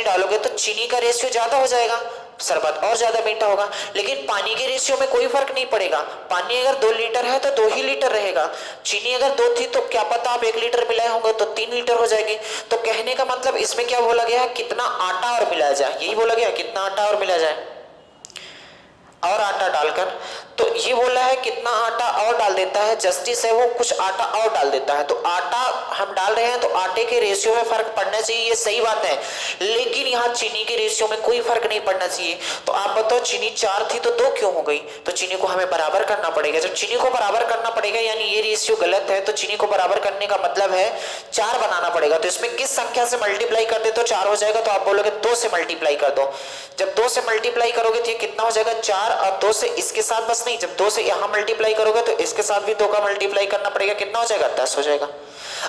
डालोगे तो चीनी का रेशियो ज्यादा हो जाएगा, शरबत और ज्यादा मीठा होगा। लेकिन पानी के रेशियो में कोई फर्क नहीं पड़ेगा। पानी अगर 2 लीटर है तो 2 ही लीटर रहेगा। चीनी अगर 2 थी तो क्या पता आप 1 लीटर मिलाए होंगे तो 3 लीटर हो जाएगी। तो कहने का मतलब इसमें क्या बोला गया, कितना आटा और मिलाया जाए, यही बोला गया, कितना आटा और मिलाया जाए और आटा डालकर। तो ये बोला है कितना आटा और डाल देता है, जस्टिस है वो कुछ आटा और डाल देता है। तो आटा हम डाल रहे हैं तो आटे के रेशियो में फर्क पड़ना चाहिए, ये सही बात है। लेकिन यहाँ चीनी के रेशियो में कोई फर्क नहीं पड़ना चाहिए। तो आप बताओ चीनी 4 थी तो 2 क्यों हो गई, तो चीनी को हमें बराबर करना पड़ेगा। जब चीनी को बराबर करना पड़ेगा यानी ये रेशियो गलत है, तो चीनी को बराबर करने का मतलब है 4 बनाना पड़ेगा। तो इसमें किस संख्या से मल्टीप्लाई कर दे तो 4 हो जाएगा, तो आप बोलोगे 2 से मल्टीप्लाई कर दो। जब 2 से मल्टीप्लाई करोगे तो ये कितना हो जाएगा 4, और 2 से इसके साथ बस नहीं, जब 2 से यहां मल्टीप्लाई करोगे तो इसके साथ भी 2 का मल्टीप्लाई करना पड़ेगा, कितना हो जाएगा 10 हो जाएगा।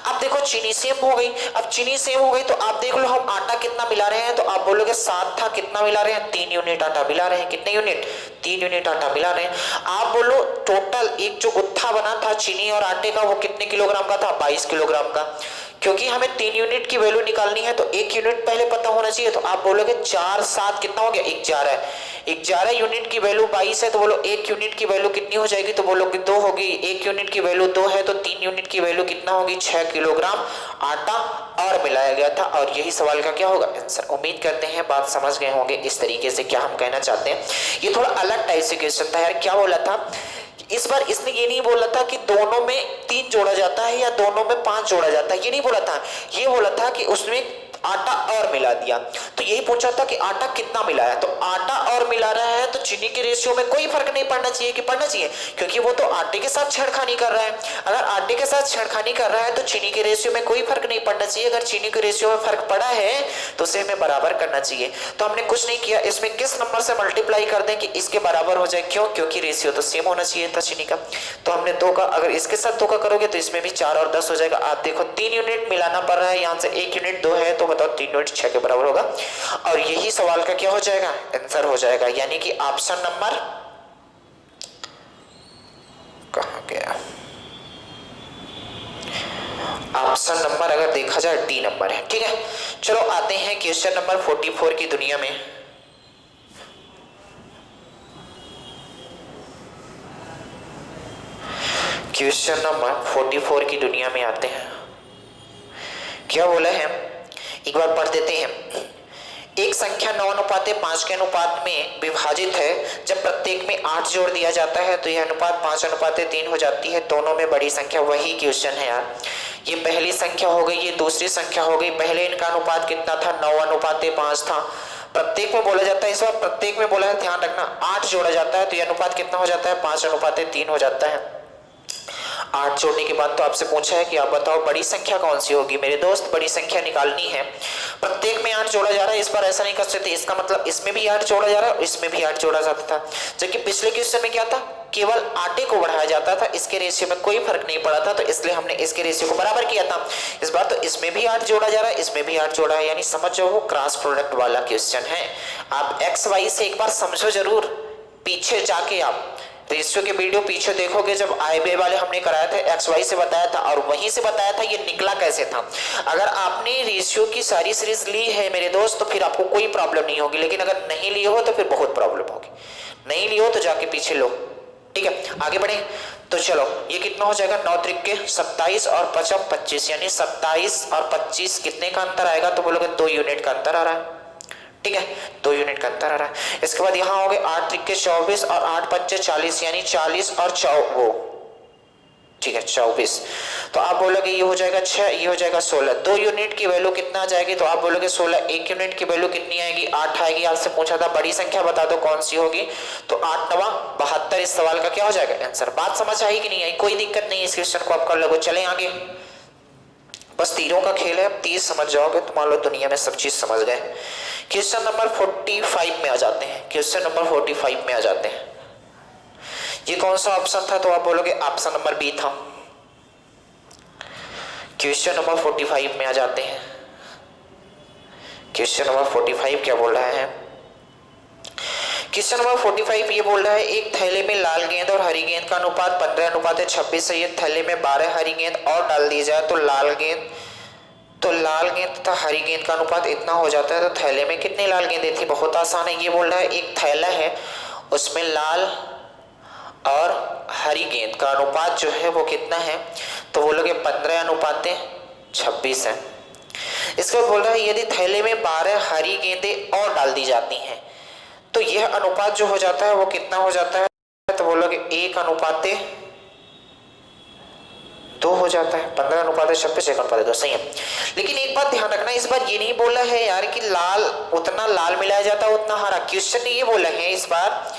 अब देखो चीनी सेम हो गई, अब चीनी सेम हो गई तो आप देख लो हम आटा कितना मिला रहे हैं। तो आप बोलोगे 7 था, कितना मिला रहे हैं 3 यूनिट आटा मिला रहे हैं, कितने यूनिट 3 यूनिट आटा मिला रहे हैं। आप बोलो टोटल एक जो गुत्था बना था चीनी और आटे का वो कितने किलोग्राम का था, 22 किलोग्राम का। क्योंकि हमें 3 यूनिट की वैल्यू निकालनी है तो 1 यूनिट पहले पता होना चाहिए। तो आप बोलोगे 4 7 कितना हो गया 11 यूनिट की वैल्यू 22 है, तो बोलो 1 यूनिट की वैल्यू कितनी हो जाएगी, तो बोलोगे 2 होगी। 1 यूनिट की वैल्यू 2 है तो 3 यूनिट की वैल्यू कितना होगी 6 किलोग्राम आटा और मिलाया गया था। और यही सवाल का क्या होगा आंसर। उम्मीद करते हैं बात समझ गए होंगे इस तरीके से क्या हम कहना चाहते हैं। ये थोड़ा अलग टाइप से क्वेश्चन था यार। क्या बोला था इस बार, इसने ये नहीं बोला था कि दोनों में 3 जोड़ा जाता है या दोनों में 5 जोड़ा जाता है, ये नहीं बोला था। ये बोला था कि उसमें आटा और मिला दिया। तो यही पूछा था कि आटा कितना मिलाया। तो आटा और मिला रहा है तो चीनी के रेशियो में कोई फर्क नहीं पड़ना चाहिए, कि पड़ना चाहिए, क्योंकि वो तो आटे के साथ छेड़खानी कर रहा है। अगर आटे के साथ छेड़खानी कर रहा है तो चीनी के रेशियो में कोई फर्क नहीं पड़ना चाहिए। अगर चीनी के रेशियो में फर्क पड़ा है तो उसे हमें बराबर करना चाहिए। तो हमने कुछ नहीं किया, इसमें किस नंबर से मल्टीप्लाई कर दें कि इसके बराबर हो जाए, क्यों, क्योंकि रेशियो तो सेम होना चाहिए था चीनी का। तो हमने 2 का, अगर इसके साथ 2 का करोगे तो इसमें भी 4 और 10 हो जाएगा। आप देखो 3 यूनिट मिलाना पड़ रहा है, यहाँ से 1 यूनिट 2 है, तो बताओ 3 यूनिट 6 के बराबर होगा। और यही सवाल का क्या हो जाएगा आंसर हो जाएगा, यानी कि ऑप्शन नंबर कहां गया, ऑप्शन नंबर अगर देखा जाए डी नंबर है। ठीक है, चलो आते हैं क्वेश्चन नंबर 44 की दुनिया में। क्वेश्चन नंबर 44 की दुनिया में आते हैं। क्या बोला है एक बार पढ़ देते हैं। एक संख्या 9:5 के अनुपात में विभाजित है। जब प्रत्येक में 8 जोड़ दिया जाता है तो यह अनुपात 5:3 हो जाती है। दोनों में बड़ी संख्या, वही क्वेश्चन है यार। ये पहली संख्या हो गई, ये दूसरी संख्या हो गई। पहले इनका अनुपात कितना था 9:5 था। प्रत्येक में बोला जाता है, इस बार प्रत्येक में बोला है, ध्यान रखना 8 जोड़ा जाता है तो यह अनुपात कितना हो जाता है 5:3 हो जाता है। 8 जोड़ने के बाद तो आपसे पूछा है कि आप बताओ बड़ी संख्या कौन सी होगी। मेरे दोस्त बड़ी संख्या निकालनी है। प्रत्येक में 8 जोड़ा जा रहा है, इस बार ऐसा नहीं कर सकते। इसका मतलब इसमें भी 8 जोड़ा जा रहा है और इसमें भी 8 जोड़ा जाता था। जबकि पिछले क्वेश्चन में क्या था, केवल आटे को बढ़ाया जाता था, इसके रेशियो में कोई फर्क नहीं पड़ा था, तो इसलिए हमने इसके रेशियो को बराबर किया था। इस बार तो इसमें भी 8 जोड़ा जा रहा है, इसमें भी 8 जोड़ा है, यानी समझ जाओ वो क्रॉस प्रोडक्ट वाला क्वेश्चन है। आप एक्स वाई से एक बार समझो जरूर, पीछे जाके आप रेशियो के वीडियो पीछे देखोगे, जब आईबीए वाले हमने कराया था एक्स वाई से बताया था और वहीं से बताया था ये निकला कैसे था। अगर आपने रेशियो की सारी सीरीज ली है मेरे दोस्त तो फिर आपको कोई प्रॉब्लम नहीं होगी, लेकिन अगर नहीं लिए हो तो फिर बहुत प्रॉब्लम होगी। नहीं लिए हो तो जाके पीछे लो, ठीक है, आगे बढ़े तो चलो ये कितना हो जाएगा, 9 त्रिके 27 और 5 25, यानी 27 और 25 कितने का अंतर आएगा, तो बोलोगे 2 यूनिट का अंतर आ रहा है। ठीक है, 2 यूनिट का अंतर आ रहा है। इसके बाद यहाँ हो गए 8 त्रिके 24 और 8 पंचे 40, यानी 40 और ठीक है 24। तो आप बोलोगे ये हो जाएगा 6, ये हो जाएगा 16। 2 यूनिट की वैल्यू कितना आ जाएगी, तो आप बोलोगे 16। 1 यूनिट की वैल्यू कितनी आएगी, 8 आएगी। आपसे पूछा था बड़ी संख्या बता दो कौन सी होगी, तो 8 9 72 इस सवाल का क्या हो जाएगा आंसर। बात समझ आई कि नहीं आई, कोई दिक्कत नहीं है, इस क्वेश्चन को आप कर लोगे। चले आगे, बस तीरों का खेल है, अब तीर समझ जाओगे तो मान लो दुनिया में सब चीज समझ गए। क्वेश्चन नंबर 45 में आ जाते हैं, क्वेश्चन नंबर 45 में आ जाते हैं। ये कौन सा ऑप्शन था, तो आप बोलोगे ऑप्शन नंबर बी था। क्वेश्चन नंबर 45 में आ जाते हैं। क्वेश्चन नंबर 45 क्या बोल रहा है, क्वेश्चन नंबर 45 ये बोल रहा है एक थैले में लाल गेंद और हरी गेंद का अनुपात 15:26 है। ये थैले में 12 हरी गेंद और डाल दी जाए तो लाल गेंद तथा हरी गेंद का अनुपात इतना हो जाता है, तो थैले में कितनी लाल गेंदें थी। बहुत आसान है, ये बोल रहा है एक थैला है उसमें लाल और हरी गेंद का अनुपात जो है वो कितना है, तो बोलोगे 15:26 है। इसको बोल रहा है यदि थैले में 12 हरी गेंदें और डाल दी जाती हैं तो यह अनुपात जो हो जाता है वो कितना हो जाता है, तो बोलोगे 1:2 हो जाता है। 15:26 1:2 सही है। लेकिन एक बात ध्यान रखना, इस बार ये नहीं बोला है यार कि लाल उतना लाल मिलाया जाता है उतना हरा। क्वेश्चन ने ये बोला है इस बार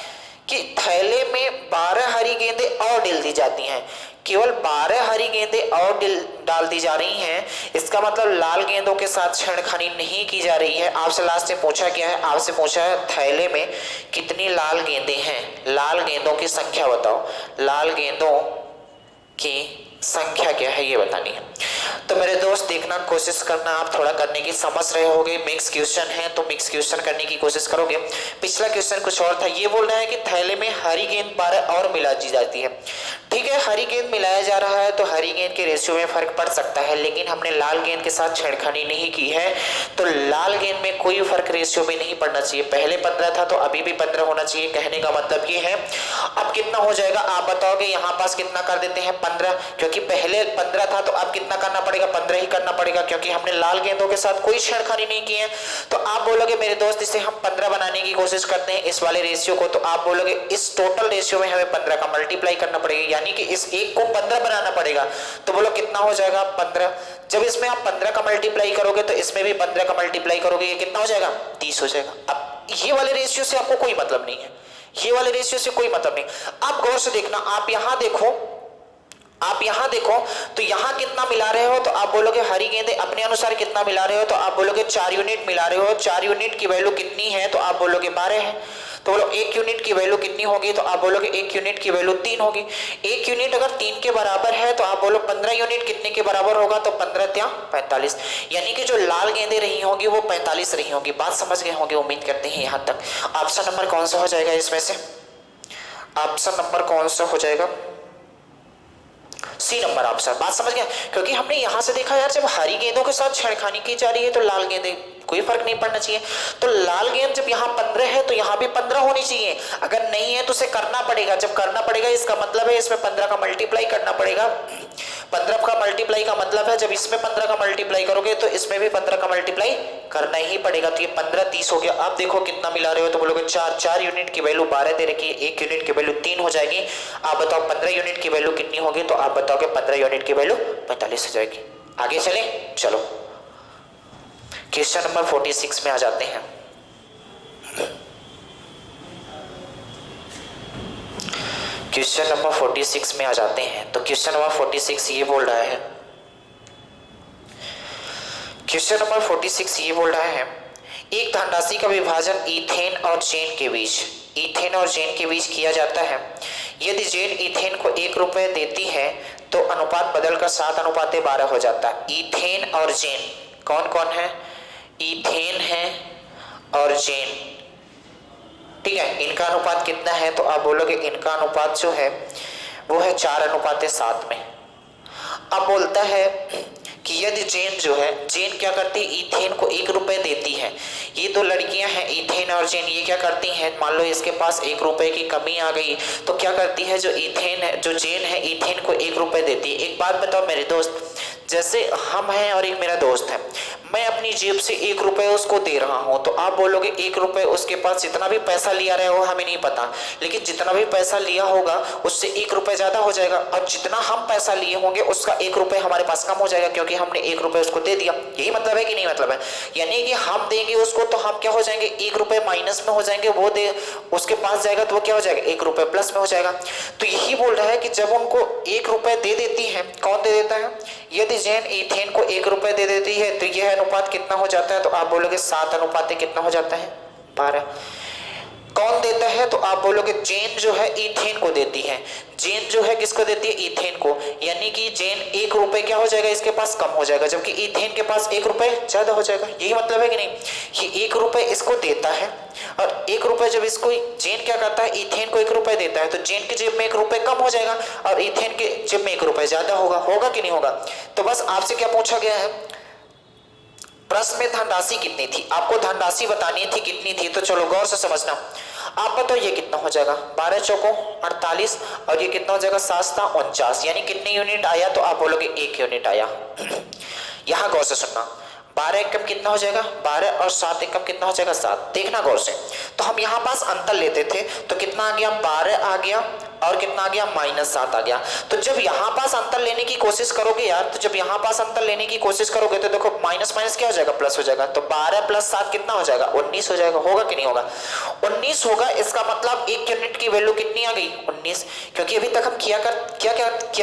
कि थैले में 12 हरी गेंदें और डाल दी जाती हैं, केवल 12 हरी गेंदें और डाल दी जा रही हैं। इसका मतलब लाल गेंदों के साथ छेड़खानी नहीं की जा रही है। आपसे लास्ट में पूछा क्या है, आपसे पूछा है थैले में कितनी लाल गेंदें हैं, लाल गेंदों की संख्या बताओ, लाल गेंदों की संख्या क्या है ये बतानी है। तो मेरे दोस्त देखना, कोशिश करना, आप थोड़ा करने की समझ रहे होगे। मिक्स क्वेश्चन है तो मिक्स क्वेश्चन करने की कोशिश करोगे। पिछला क्वेश्चन कुछ और था, ये बोल रहा है कि थैले में हरी गेंद 12 और मिला दी जाती है। ठीक है, हरी गेंद मिलाया जा रहा है तो हरी गेंद के रेशियो में फर्क पड़ सकता है, लेकिन हमने लाल गेंद के साथ छेड़खानी नहीं की है, तो लाल गेंद में कोई फर्क रेशियो में नहीं पड़ना चाहिए। पहले 15 था तो अभी भी 15 होना चाहिए, कहने का मतलब ये है। अब कितना हो जाएगा आप बताओगे, यहाँ पास कितना कर देते हैं 15, क्योंकि पहले 15 था तो अब कितना करना पड़ेगा, 15 ही करना पड़ेगा, क्योंकि हमने लाल गेंदों के साथ कोई छेड़खानी नहीं की है। तो आप बोलोगे मेरे दोस्त इसे हम 15 बनाने की कोशिश करते हैं इस वाले रेशियो को, तो आप बोलोगे इस टोटल रेशियो में हमें 15 का मल्टीप्लाई करना पड़ेगा, यानी कि इस एक को 15 बनाना पड़ेगा। तो बोलो कितना हो जाएगा 15। जब इसमें आप 15 का मल्टीप्लाई करोगे तो इसमें भी 15 का मल्टीप्लाई करोगे, ये कितना हो जाएगा 30 हो जाएगा। अब ये वाले रेशियो से आपको कोई मतलब नहीं है, ये वाले रेशियो से कोई मतलब नहीं। आप गौर से देखना, आप यहां देखो, आप यहां देखो तो यहां कितना मिला रहे हो, तो आप बोलोगे हरी गेंदें अपने अनुसार कितना मिला रहे हो, तो आप बोलोगे 4 यूनिट मिला रहे हो। 4 यूनिट की वैल्यू कितनी है, तो आप बोलोगे 12 है। तो बोलो 1 यूनिट की वैल्यू कितनी होगी, तो आप बोलोगे 1 यूनिट की वैल्यू 3 होगी। 1 यूनिट अगर 3 के बराबर है तो आप बोलो 15 यूनिट कितने के बराबर होगा, तो 15 या 45, यानी कि जो लाल गेंदें रही होंगी वो 45 रही होंगी। बात समझ गए होंगे, उम्मीद करते हैं यहां तक। ऑप्शन नंबर कौन सा हो जाएगा इसमें से, ऑप्शन नंबर कौन सा हो जाएगा, सी नंबर ऑप्शन। बात समझ गए, क्योंकि हमने यहां से देखा यार जब हरी गेंदों के साथ छेड़खानी की जा रही है तो लाल गेंदें कोई फर्क नहीं पड़ना चाहिए। तो लाल गेंद जब यहाँ 15 है तो यहाँ भी 15 होनी चाहिए, अगर नहीं है तो उसे करना पड़ेगा। जब करना पड़ेगा इसका मतलब है इसमें 15 का मल्टीप्लाई करना पड़ेगा। 15 का मल्टीप्लाई का मतलब है जब इसमें 15 का मल्टीप्लाई करोगे तो इसमें भी 15 का मल्टीप्लाई करना ही पड़ेगा। तो ये 15 30 हो गया। आप देखो कितना मिला रहे हो, तो बोलोगे 4 यूनिट की वैल्यू 12 दे रखी है, 1 यूनिट की वैल्यू 3 हो जाएगी। आप बताओ 15 यूनिट की वैल्यू कितनी होगी, तो आप बताओगे 15 यूनिट की वैल्यू 45 हो जाएगी। आगे चले, चलो क्वेश्चन नंबर 46 में आ जाते हैं। क्वेश्चन नंबर 46 में आ जाते हैं। तो क्वेश्चन नंबर 46 ये बोल रहा है, क्वेश्चन नंबर 46 ये बोल रहा है एक धनराशि का विभाजन ईथेन और जेन के बीच किया जाता है। यदि जेन ईथेन को 1 रुपए देती है तो अनुपात बदलकर 7:12 हो जाता है। ईथेन और जेन कौन कौन है, ईथेन है और जेन, ठीक है। इनका अनुपात कितना है, तो आप बोलोगे इनका अनुपात जो है वो है 4:7 में। अब बोलता है कि यदि जेन जो है, जेन क्या करती है, इथेन को 1 रुपए देती है। ये दो लड़कियां हैं इथेन और जेन, ये क्या करती हैं, मान लो इसके पास 1 रुपए की कमी आ गई तो क्या करती है, जो इथेन है, जो जेन है, इथेन को 1 रुपए देती है। एक बात बताओ मेरे दोस्त, जैसे हम हैं और एक मेरा दोस्त है, मैं अपनी जेब से 1 रुपए उसको दे रहा हूं, तो आप बोलोगे 1 रुपए उसके पास जितना भी पैसा लिया रहे हो हमें नहीं पता, लेकिन जितना भी पैसा लिया होगा उससे 1 रुपए ज्यादा हो जाएगा, और जितना हम पैसा लिए होंगे उसका 1 रुपए हमारे पास कम हो जाएगा, क्योंकि हमने 1 रुपए उसको दे दिया। यही मतलब है कि नहीं मतलब है? यानी कि हम देंगे उसको तो हम क्या हो जाएंगे, 1 रुपए माइनस में हो जाएंगे, वो दे उसके पास जाएगा तो वो क्या हो जाएगा, 1 रुपए प्लस में हो जाएगा। तो यही बोल रहा है कि जब उनको 1 रुपए दे देती है, कौन दे देता है, यदि जेन इथेन को 1 रुपए दे देती है तो यह अनुपात कितना हो जाता है, तो आप बोलोगे 7 अनुपात कितना हो जाता है, 12। कौन देता है, तो आप बोलोगे जेन जो है इथेन को देती है। जेन जो है किसको देती है, इथेन को, यानी कि जेन 1 रुपए क्या हो जाएगा, इसके पास कम हो जाएगा, जबकि इथेन के पास 1 रुपए ज्यादा हो जाएगा। यही मतलब है कि नहीं, ये 1 रुपए इसको देता है और 1 रुपए जब इसको जेन क्या करता है, इथेन को 1 रुपए देता है, तो जेन की जेब में 1 रुपए कम हो जाएगा और इथेन की जेब में 1 रुपए ज्यादा होगा। होगा कि नहीं होगा? तो बस आपसे क्या पूछा गया है, प्रश्न में धनराशि कितनी थी, आपको धनराशि बतानी थी कितनी थी, तो चलो गौर से समझना। आप बताओ ये कितना हो जाएगा, 12 चौकों 48 और ये कितना हो जाएगा, 7 49, यानी कितने यूनिट आया, तो आप बोलोगे 1 यूनिट आया। यहां गौर से सुनना, 12 एकम कितना हो जाएगा, 12 और 7 एकम कितना हो जाएगा, 7। देखना गौर से, तो हम यहाँ पास अंतर लेते थे तो कितना आ गया, 12 आ गया और कितना आ गया, -7 आ गया। तो जब यहाँ पास अंतर लेने की कोशिश करोगे यार, तो जब यहाँ पास अंतर लेने की कोशिश करोगे तो देखो माइनस माइनस क्या हो जाएगा, प्लस हो जाएगा, तो 12 + 7 कितना हो जाएगा, 19 हो जाएगा। होगा कि नहीं होगा, 19 होगा। इसका मतलब 1 यूनिट की वैल्यू कितनी आ गई, 19, क्योंकि अभी तक हम क्या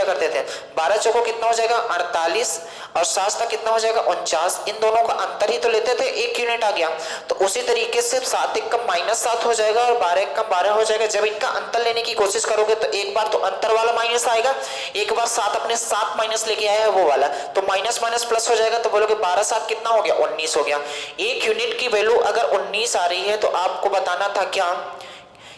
करते थे, 12 चौकों कितना हो जाएगा, 48 और 7 तक कितना हो जाएगा, 49। इन दोनों का अंतर ही तो लेते थे, 1 यूनिट आ गया। तो उसी तरीके से 7 एकम -7 हो जाएगा और 12 एकम 12 हो जाएगा। जब इनका अंतर लेने की कोशिश करोगे तो एक बार तो अंतर वाला माइनस आएगा, एक बार 7 अपने साथ माइनस लेके आया है वो वाला, तो माइनस माइनस प्लस हो जाएगा, तो बोलोगे 12 7 कितना हो गया, 19 हो गया। 1 यूनिट की वैल्यू अगर 19 आ रही है तो आपको बताना था क्या,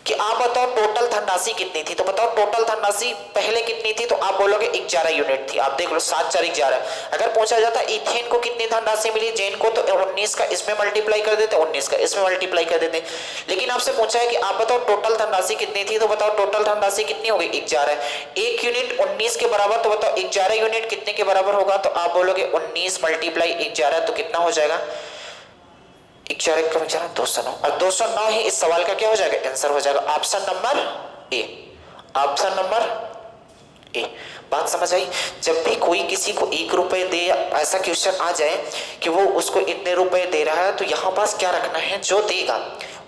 कि आप बताओ टोटल धनराशि कितनी थी, तो बताओ टोटल धनराशि पहले कितनी थी, तो आप बोलोगे 11 यूनिट थी। आप देख लो 7 4 11। अगर पूछा जाता इथेन को कितनी धनराशि मिली जेन को, तो 19 का इसमें मल्टीप्लाई कर देते, 19 का इसमें मल्टीप्लाई कर देते। लेकिन आपसे पूछा है कि आप बताओ टोटल धनराशि कितनी थी, तो बताओ टोटल धनराशि कितनी हो गई, 11। 1 यूनिट 19 के बराबर, तो बताओ 11 यूनिट कितने के बराबर होगा, तो आप बोलोगे 19 × 11 तो कितना हो जाएगा, 209। और 209 ही इस सवाल का क्या हो जाएगा, आंसर हो जाएगा। Option number A, option number A. बात समझ आई? जब भी कोई किसी को 1 रुपए दे, ऐसा क्वेश्चन आ जाए कि वो उसको इतने रुपए दे रहा है, तो यहाँ पास क्या रखना है, जो देगा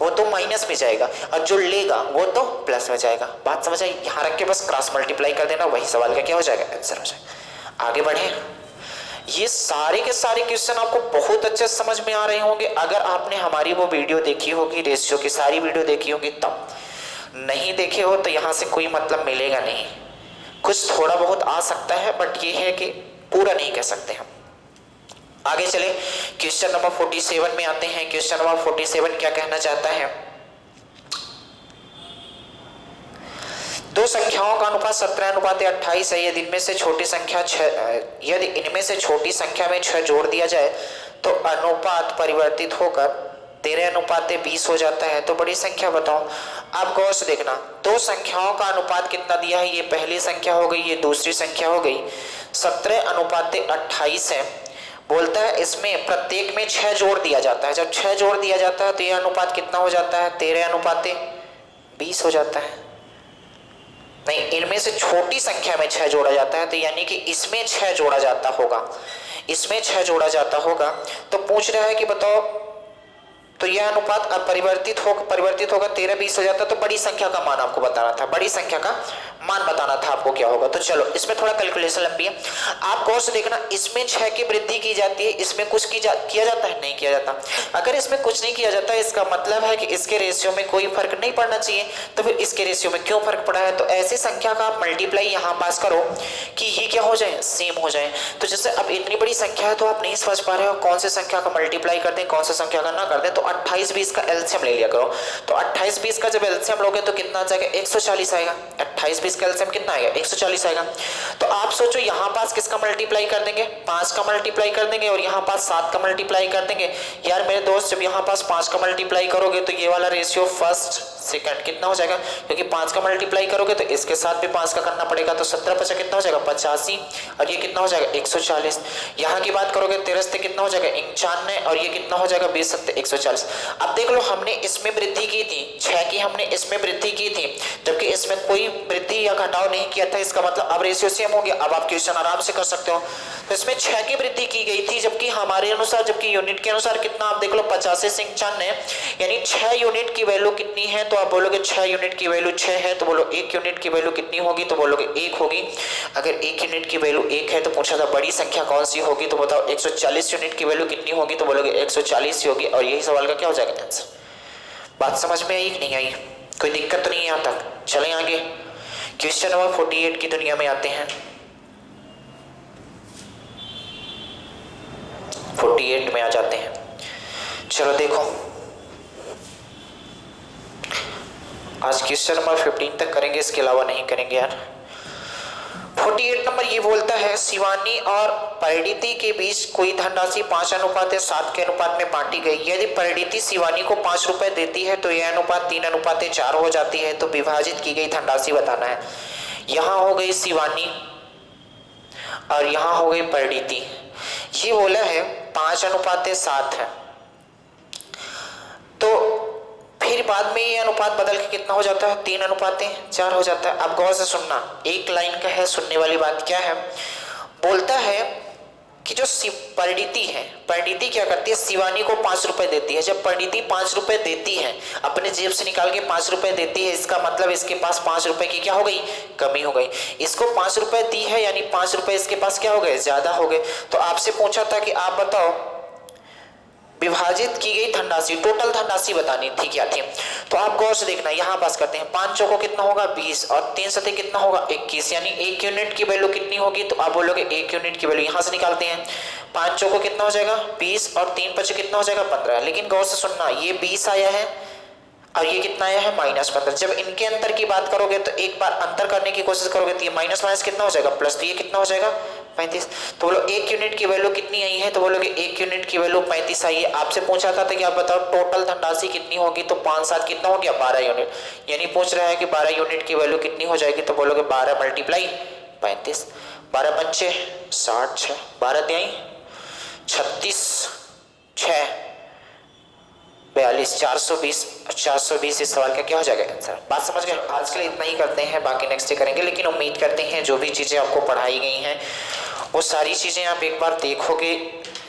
वो तो माइनस में जाएगा और जो लेगा वो तो प्लस में जाएगा। बात समझ आई? यहाँ रख के बस क्रॉस मल्टीप्लाई कर देना, वही सवाल का क्या हो जाएगा, आंसर हो जाएगा। आगे बढ़े। ये सारे के सारे क्वेश्चन आपको बहुत अच्छे समझ में आ रहे होंगे अगर आपने हमारी वो वीडियो देखी होगी, रेशियो की सारी वीडियो देखी होगी तब। नहीं देखे हो तो यहाँ से कोई मतलब मिलेगा नहीं। कुछ थोड़ा बहुत आ सकता है, बट ये है कि पूरा नहीं कह सकते हम। आगे चले, क्वेश्चन नंबर 47 में आते हैं। क्वेश्चन नंबर 47 क्या कहना चाहता है, दो संख्याओं का अनुपात 17:28 है। यदि इनमें से छोटी संख्या 6, यदि इनमें से छोटी संख्या में 6 जोड़ दिया जाए तो अनुपात परिवर्तित होकर 13:20 हो जाता है। तो बड़ी संख्या बताओ। आप गौर से देखना, दो संख्याओं का अनुपात कितना दिया है, ये पहली संख्या हो गई, ये दूसरी संख्या हो गई। 17:28 है। बोलता है इसमें प्रत्येक में 6 जोड़ दिया जाता है। जब 6 जोड़ दिया जाता है तो यह अनुपात कितना हो जाता है, 13:20 हो जाता है। नहीं, इनमें से छोटी संख्या में 6 जोड़ा जाता है, तो यानी कि इसमें 6 जोड़ा जाता होगा, इसमें 6 जोड़ा जाता होगा। तो पूछ रहा है कि बताओ, तो यह अनुपात परिवर्तित होगा 13:20 हो जाता है। तो बड़ी संख्या का मान आपको बताना था, बड़ी संख्या का मान बताना था आपको क्या होगा। तो चलो, इसमें थोड़ा कैलकुलेशन लंबी है, आप गौर से देखना। इसमें 6 की वृद्धि की जाती है, इसमें कुछ किया जाता है, नहीं किया जाता। अगर इसमें कुछ नहीं किया जाता, इसका मतलब है कि इसके रेशियो में कोई फर्क नहीं पड़ना चाहिए। तो फिर इसके रेशियो में क्यों फर्क पड़ा है, तो ऐसी संख्या का आप मल्टीप्लाई यहाँ पास करो कि ये क्या हो जाए, सेम हो जाए। तो जैसे अब इतनी बड़ी संख्या है तो आप नहीं समझ पा रहे हो कौन सी संख्या का मल्टीप्लाई कर दें, कौन सी संख्या का ना कर दें। तो 28 20 का एलसीएम ले लिया करो। तो 28 20 का जब एलसीएम लोगे तो कितना आ जाएगा, 140 आएगा। 28 20 का एलसीएम कितना आएगा, 140 आएगा। तो आप सोचो यहाँ पास किसका मल्टीप्लाई कर देंगे, 5 का मल्टीप्लाई कर देंगे और यहाँ पास 7 का मल्टीप्लाई कर देंगे। यार मेरे दोस्त, जब यहाँ पास 5 का मल्टीप्लाई करोगे तो ये वाला रेशियो फर्स्ट सेकंड कितना हो जाएगा, क्योंकि 5 का मल्टीप्लाई करोगे तो इसके साथ भी 5 का करना पड़ेगा। तो 17 50 कितना हो जाएगा, 85 और ये कितना हो जाएगा, 140। यहाँ की बात करोगे 13 से कितना हो जाएगा, 95 और ये कितना हो जाएगा, 20 से 140। अब देख लो, हमने इसमें वृद्धि की थी 6 की, हमने इसमें वृद्धि की थी, जबकि इसमें कोई वृद्धि या घटाव नहीं किया था। इसका मतलब अब रेशियो सेम हो गया। अब आप क्वेश्चन आराम से कर सकते हो। तो इसमें 6 की वृद्धि की गई थी, जबकि हमारे अनुसार, जबकि यूनिट के अनुसार कितना, आप देख लो 50 से 95, यानी 6 यूनिट की वैल्यू कितनी है। तो आप बोलोगे 6 यूनिट की वैल्यू 6 है, तो बोलो 1 यूनिट की वैल्यू कितनी होगी, तो बोलोगे 1 होगी। अगर 1 यूनिट की वैल्यू 1 है तो पूछा था बड़ी संख्या कौन सी होगी, तो बताओ 140 यूनिट की वैल्यू कितनी होगी, तो बोलोगे 140 होगी। और यही सवाल का क्या हो जाएगा आंसर। बात समझ में आई कि नहीं आई, कोई दिक्कत तो नहीं है यहाँ तक। चलें आगे, क्वेश्चन नंबर 48 की दुनिया में आते हैं। 48 में आ जाते हैं। चलो देखो, आज क्वेश्चन नंबर 15 तक करेंगे, इसके अलावा नहीं करेंगे यार। 48 नंबर ये बोलता है, शिवानी और परिणीति के बीच कोई धनराशि 5:7 के अनुपात में बांटी गई। यदि परिणीति शिवानी को 5 रुपए देती है तो यह अनुपात 3:4 हो जाती है। तो विभाजित की गई धनराशि बताना है। यहाँ हो गई शिवानी और यहाँ हो गई परिणीति। ये बोला है 5:7 है, तो फिर बाद में ये अनुपात बदल के कितना हो जाता है, 3:4 हो जाता है। अब गौर से सुनना, एक लाइन का है, सुनने वाली बात क्या है। बोलता है कि जो परिणीति है, परिणीति क्या करती है, शिवानी को 5 रुपए देती है। जब परिणीति 5 रुपए देती है, अपने जेब से निकाल के 5 रुपए देती है, इसका मतलब इसके पास 5 रुपए की क्या हो गई, कमी हो गई। इसको 5 रुपए दी है, यानी 5 रुपए इसके पास क्या हो गए, ज्यादा हो गए। तो आपसे पूछा था कि आप बताओ विभाजित की गई धनराशि, टोटल धनराशि बतानी थी क्या थी। तो आप गौर से देखना, यहाँ पास करते हैं 5 चौको कितना होगा 20 और 3 सतह कितना होगा 21, यानी 1 यूनिट की वैल्यू कितनी होगी, तो आप बोलोगे 1 यूनिट की वैल्यू यहाँ से निकालते हैं। 5 चौको कितना हो जाएगा 20 और 3 5 कितना हो जाएगा 15। लेकिन गौर से सुनना, ये 20 आया है और ये कितना आया है -15। जब इनके अंतर की बात करोगे तो एक बार अंतर करने की कोशिश करोगे तो ये माइनस माइनस कितना हो जाएगा प्लस, तो ये कितना हो जाएगा 35। तो बोलो 1 यूनिट की वैल्यू कितनी आई है, तो बोलोगे 1 यूनिट की वैल्यू 35 आई है। आपसे पूछा था कि आप बताओ टोटल धनराशि कितनी होगी, तो 5 7 कितना हो गया 12 यूनिट, यानी पूछ रहा है कि 12 यूनिट की वैल्यू कितनी हो जाएगी, तो बोलोगे 12 × 35, 12 5 60, 12 3 36, 6 42, 420 इस सवाल का क्या हो जाएगा आंसर। बात समझ गए। आज के लिए इतना ही करते हैं, बाकी नेक्स्ट डे करेंगे। लेकिन उम्मीद करते हैं जो भी चीज़ें आपको पढ़ाई गई हैं वो सारी चीज़ें आप एक बार देखोगे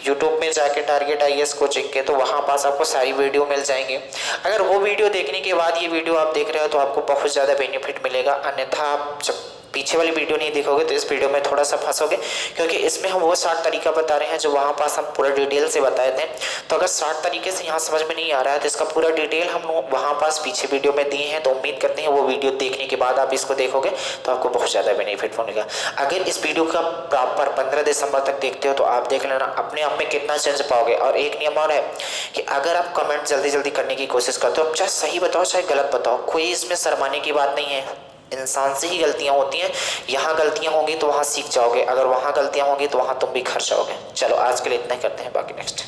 यूट्यूब में जाके टारगेट IAS कोचिंग के, तो वहाँ पास आपको सारी वीडियो मिल जाएंगे। अगर वो वीडियो देखने के बाद ये वीडियो आप देख रहे हो तो आपको बहुत ज़्यादा बेनिफिट मिलेगा। अन्यथा आप जब पीछे वाली वीडियो नहीं देखोगे तो इस वीडियो में थोड़ा सा फंसोगे, क्योंकि इसमें हम वो 60 तरीका बता रहे हैं जो वहाँ पास हम पूरा डिटेल से बताए थे। तो अगर 60 तरीके से यहाँ समझ में नहीं आ रहा है तो इसका पूरा डिटेल हम वहाँ पास पीछे वीडियो में दिए हैं। तो उम्मीद करते हैं वो वीडियो देखने के बाद आप इसको देखोगे तो आपको बहुत ज़्यादा बेनिफिट मिलेगा। अगर इस वीडियो का प्रॉपर 15 दिसंबर तक देखते हो तो आप देख लेना अपने आप में कितना चेंज पाओगे। और एक नियम और है कि अगर आप कमेंट जल्दी जल्दी करने की कोशिश करते हो, चाहे सही बताओ चाहे गलत बताओ, कोई इसमें शर्माने की बात नहीं है। इंसान से ही गलतियां होती हैं, यहाँ गलतियां होंगी तो वहाँ सीख जाओगे, अगर वहाँ गलतियां होंगी तो वहाँ तुम भी खर्च जाओगे। चलो आज के लिए इतना ही करते हैं, बाकी नेक्स्ट।